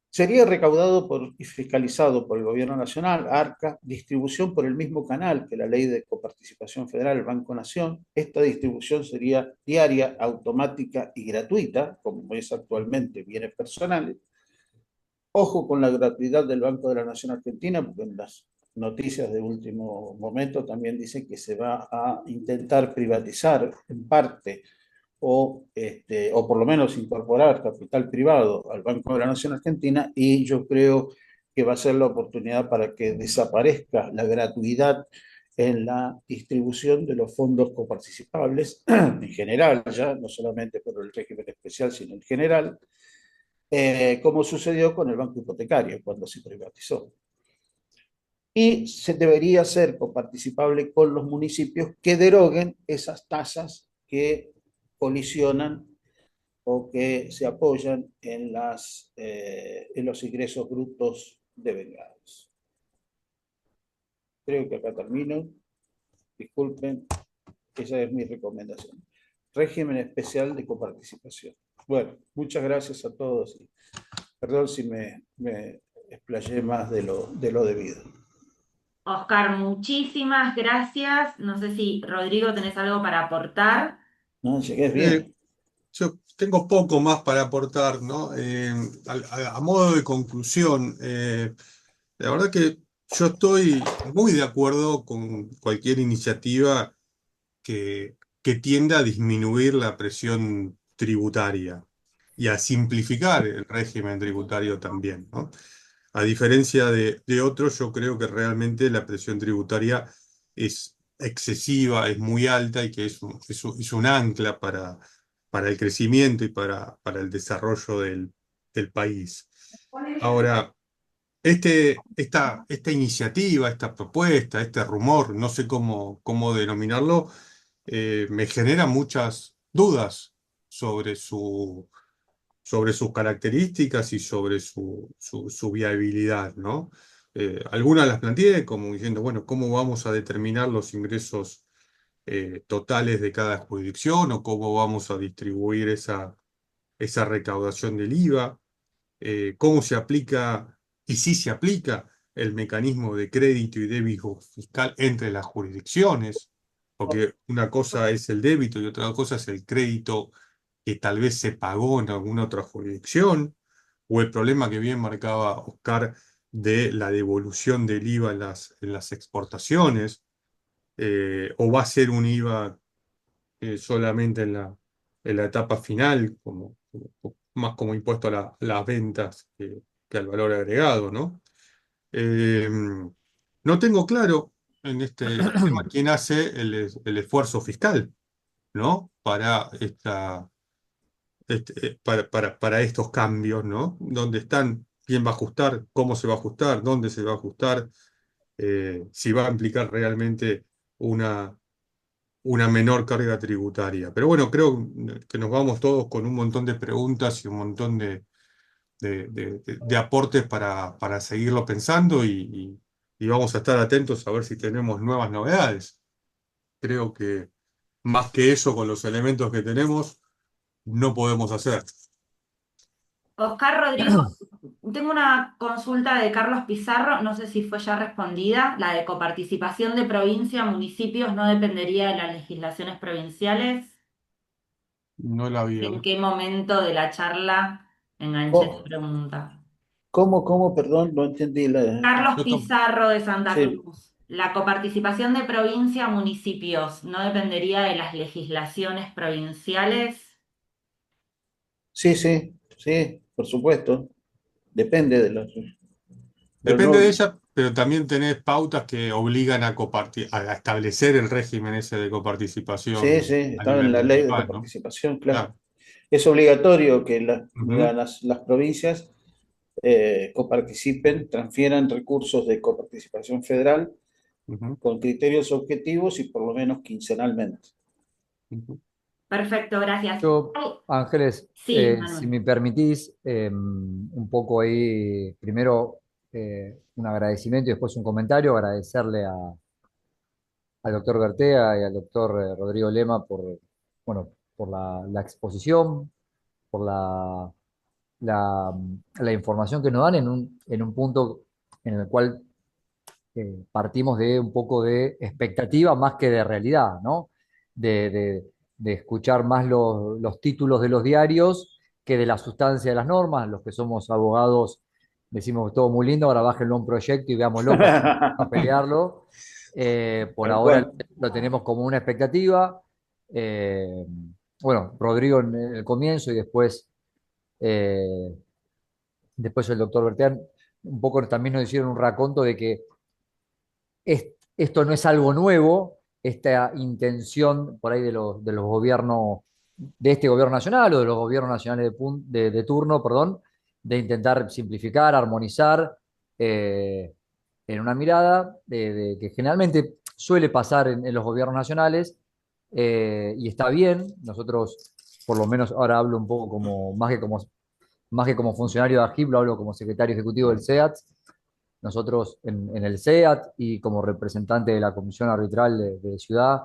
Sería recaudado y fiscalizado por el Gobierno Nacional, ARCA, distribución por el mismo canal que la Ley de Coparticipación Federal, el Banco Nación. Esta distribución sería diaria, automática y gratuita, como es actualmente bienes personales. Ojo con la gratuidad del Banco de la Nación Argentina, porque en las noticias de último momento también dicen que se va a intentar privatizar en parte o por lo menos incorporar capital privado al Banco de la Nación Argentina, y yo creo que va a ser la oportunidad para que desaparezca la gratuidad en la distribución de los fondos coparticipables, en general ya, no solamente por el régimen especial, sino en general, como sucedió con el Banco Hipotecario cuando se privatizó. Y se debería ser coparticipable con los municipios que deroguen esas tasas que colisionan o que se apoyan en los ingresos brutos devengados. Creo que acá termino. Disculpen, esa es mi recomendación. Régimen especial de coparticipación. Bueno, muchas gracias a todos. Y perdón si me explayé más de lo debido. Oscar, muchísimas gracias. No sé si Rodrigo tenés algo para aportar. No, llegué bien. Yo tengo poco más para aportar, ¿no? A modo de conclusión, la verdad que yo estoy muy de acuerdo con cualquier iniciativa que tienda a disminuir la presión tributaria y a simplificar el régimen tributario también, ¿no? A diferencia de otros, yo creo que realmente la presión tributaria es excesiva, es muy alta y que es un ancla para el crecimiento y para el desarrollo del país. Ahora, esta iniciativa, esta propuesta, este rumor, no sé cómo denominarlo, me genera muchas dudas sobre sobre sus características y sobre su viabilidad, ¿no? Algunas las planteé como diciendo, bueno, ¿cómo vamos a determinar los ingresos totales de cada jurisdicción o cómo vamos a distribuir esa recaudación del IVA? ¿Cómo se aplica y si se aplica el mecanismo de crédito y débito fiscal entre las jurisdicciones? Porque una cosa es el débito y otra cosa es el crédito que tal vez se pagó en alguna otra jurisdicción, o el problema que bien marcaba Oscar de la devolución del IVA en las exportaciones, o va a ser un IVA solamente en la etapa final, más como impuesto a las ventas que al valor agregado, ¿no? No tengo claro en este tema quién hace el esfuerzo fiscal, ¿no? Para estos cambios, ¿no? ¿Dónde están? ¿Quién va a ajustar? ¿Cómo se va a ajustar? ¿Dónde se va a ajustar? Si va a implicar realmente una una menor carga tributaria. Pero bueno, creo que nos vamos todos con un montón de preguntas y un montón de aportes para seguirlo pensando y vamos a estar atentos a ver si tenemos nuevas novedades. Creo que más que eso, con los elementos que tenemos, no podemos hacer. Oscar Rodrigo, tengo una consulta de Carlos Pizarro, no sé si fue ya respondida, la de coparticipación de provincia, municipios, no dependería de las legislaciones provinciales. No la vi. ¿En qué momento de la charla enganché esa ¿Cómo, pregunta? perdón? No entendí Carlos Yo tam- Pizarro de Santa Sí, Cruz. La coparticipación de provincia, municipios, ¿no dependería de las legislaciones provinciales? sí, sí, sí, por supuesto. Depende de los... Pero Depende de no, ella, pero también tenés pautas que obligan a establecer el régimen ese de sí, coparticipación sí, a estaba en nivel la ley de municipal, ¿no? coparticipación, claro. Claro. Es obligatorio que Ujú, las provincias coparticipen, transfieran recursos de coparticipación federal ujú, con criterios objetivos y por lo menos quincenalmente. ujú. Perfecto, gracias. Yo, Ay, Ángeles, sí, si Manuel. me permitís, un poco ahí, primero un agradecimiento y después un comentario, agradecerle al doctor Bertea y al doctor Rodrigo Lema bueno, por la exposición, por la, la información que nos dan en un punto en el cual partimos de un poco de expectativa más que de realidad, ¿no? De, de- de escuchar más los títulos de los diarios que de la sustancia de las normas. Los que somos abogados decimos todo muy lindo, ahora bájenlo a un proyecto y veámoslo para a pelearlo. Por Tal ahora cual. lo tenemos como una expectativa. Eh, bueno, Rodrigo en el comienzo y eh, después el doctor Berteán, un poco también nos hicieron un raconto de que esto no es algo nuevo, esta intención por ahí de los gobiernos, de este gobierno nacional o de los gobiernos nacionales de turno, perdón, de intentar simplificar, armonizar, en una mirada que generalmente suele pasar en los gobiernos nacionales, y está bien. Nosotros, por lo menos ahora hablo un poco como, más que como funcionario de AGIP, lo hablo como secretario ejecutivo del SEAT. Nosotros en el SEAT y como representante de la Comisión Arbitral de Ciudad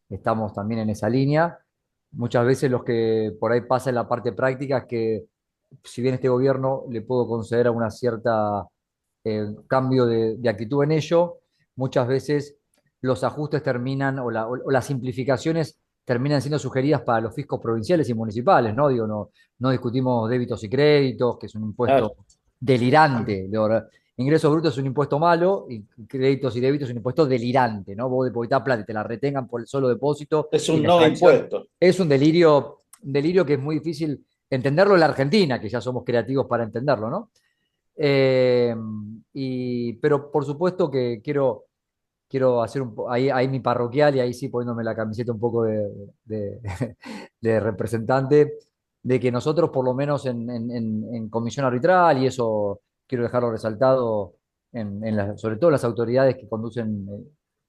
estamos también en esa línea. Muchas veces los que por ahí pasa en la parte práctica es que si bien este gobierno le puedo conceder a una cierta cambio de actitud en ello, muchas veces los ajustes terminan o las simplificaciones terminan siendo sugeridas para los fiscos provinciales y municipales, ¿no? Digo, no discutimos débitos y créditos, que es un impuesto Claro. delirante. Ingresos brutos es un impuesto malo y créditos y débitos es un impuesto delirante, ¿no? Vos depositar plata y te la retengan por el solo depósito Es y un la no extracción. impuesto. Es un delirio que es muy difícil entenderlo en la Argentina, que ya somos creativos para entenderlo, ¿no? Eh, pero por supuesto que quiero hacer ahí mi parroquial y ahí sí poniéndome la camiseta un poco de- de representante, de que nosotros por lo menos en comisión arbitral, y eso quiero dejarlo resaltado sobre todo las autoridades que conducen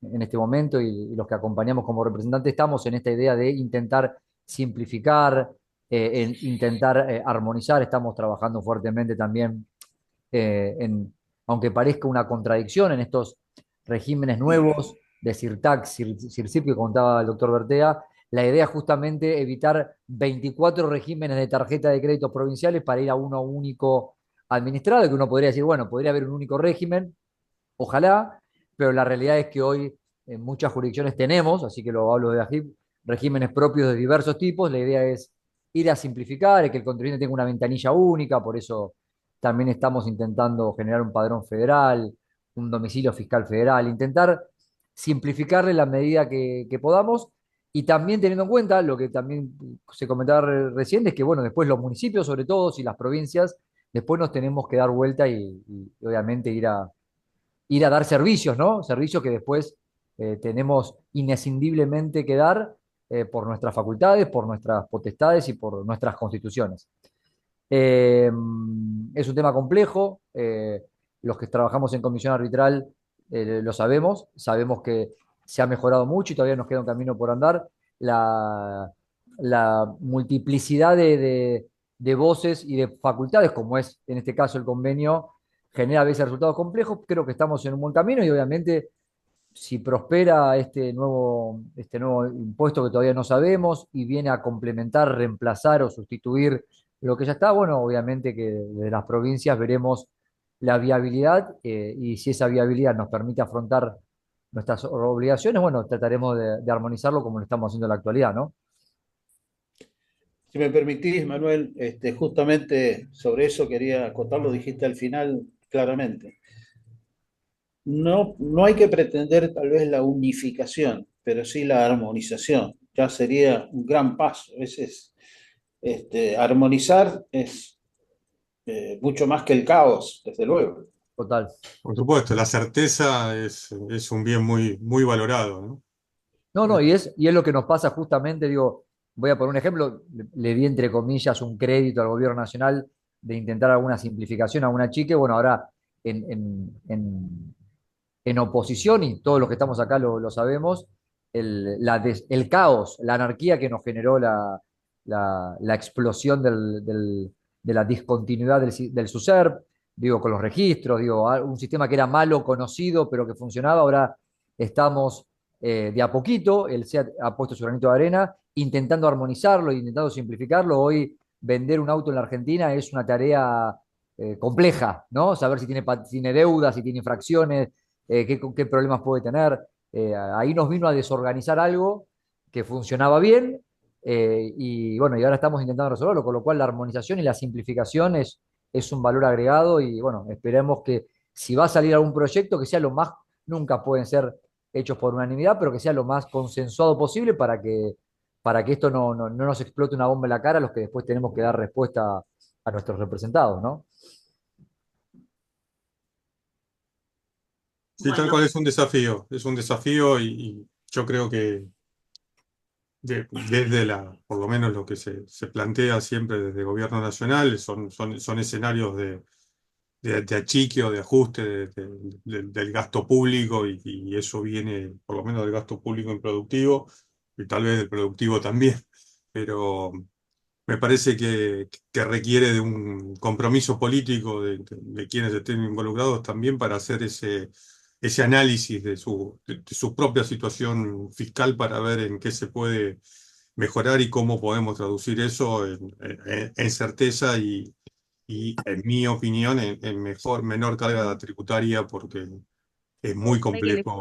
en este momento y los que acompañamos como representantes, estamos en esta idea de intentar simplificar, intentar armonizar. Estamos trabajando fuertemente también, aunque parezca una contradicción, en estos regímenes nuevos de CIRTAC, CIRCIP, que contaba el doctor Bertea. La idea es justamente evitar 24 regímenes de tarjeta de créditos provinciales para ir a uno único administrado, que uno podría decir, bueno, podría haber un único régimen, ojalá, pero la realidad es que hoy en muchas jurisdicciones tenemos, así que lo hablo de AGIP, regímenes propios de diversos tipos. La idea es ir a simplificar, que el contribuyente tenga una ventanilla única. Por eso también estamos intentando generar un padrón federal, un domicilio fiscal federal, intentar simplificarle la medida que podamos, y también teniendo en cuenta lo que también se comentaba recién, es que, bueno, después los municipios, sobre todo, y las provincias, después nos tenemos que dar vuelta y obviamente ir a dar servicios, ¿no? Servicios que después tenemos inescindiblemente que dar, por nuestras facultades, por nuestras potestades y por nuestras constituciones. Eh, es un tema complejo. Los que trabajamos en comisión arbitral lo sabemos. Sabemos que se ha mejorado mucho y todavía nos queda un camino por andar. La multiplicidad de voces y de facultades, como es en este caso el convenio, genera a veces resultados complejos. Creo que estamos en un buen camino y obviamente si prospera este nuevo impuesto que todavía no sabemos y viene a complementar, reemplazar o sustituir lo que ya está, bueno, obviamente que desde las provincias veremos la viabilidad y si esa viabilidad nos permite afrontar nuestras obligaciones, bueno, trataremos de armonizarlo como lo estamos haciendo en la actualidad, ¿no? Si me permitís, Manuel, justamente sobre eso quería acotar, lo dijiste al final claramente. No, no hay que pretender tal vez la unificación, pero sí la armonización. Ya sería un gran paso. A veces armonizar es mucho más que el caos, desde luego. Total. Por supuesto, la certeza es un bien muy, muy valorado, ¿no? No, no, y es lo que nos pasa justamente, digo, voy a poner un ejemplo, le di entre comillas un crédito al gobierno nacional de intentar alguna simplificación, alguna chique, bueno, ahora en oposición, y todos los que estamos acá lo sabemos, el caos, la anarquía que nos generó la explosión de la discontinuidad del SUSERP, digo, con los registros, digo, un sistema que era malo, conocido, pero que funcionaba, ahora estamos de a poquito, el SEAT ha puesto su granito de arena, intentando armonizarlo, intentando simplificarlo. Hoy vender un auto en la Argentina es una tarea compleja, ¿no? Saber si tiene deudas, si tiene infracciones, qué problemas puede tener. Ahí nos vino a desorganizar algo que funcionaba bien y bueno, y ahora estamos intentando resolverlo, con lo cual la armonización y la simplificación es un valor agregado y bueno, esperemos que si va a salir algún proyecto, que sea lo más, nunca pueden ser hechos por unanimidad, pero que sea lo más consensuado posible para que esto no nos explote una bomba en la cara a los que después tenemos que dar respuesta a nuestros representados, ¿no? Sí, tal Bueno, cual es un desafío y yo creo que desde por lo menos lo que se plantea siempre desde el gobierno nacional, son escenarios de achique o de ajuste del gasto público y eso viene por lo menos del gasto público improductivo y tal vez del productivo también, pero me parece que requiere de un compromiso político de quienes estén involucrados también para hacer ese análisis de su propia situación fiscal para ver en qué se puede mejorar y cómo podemos traducir eso en certeza y, en mi opinión, en menor carga tributaria, porque es muy complejo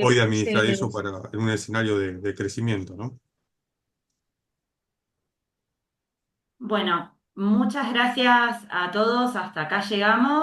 hoy administrar eso en un escenario de crecimiento, ¿no? bueno, muchas gracias a todos, hasta acá llegamos.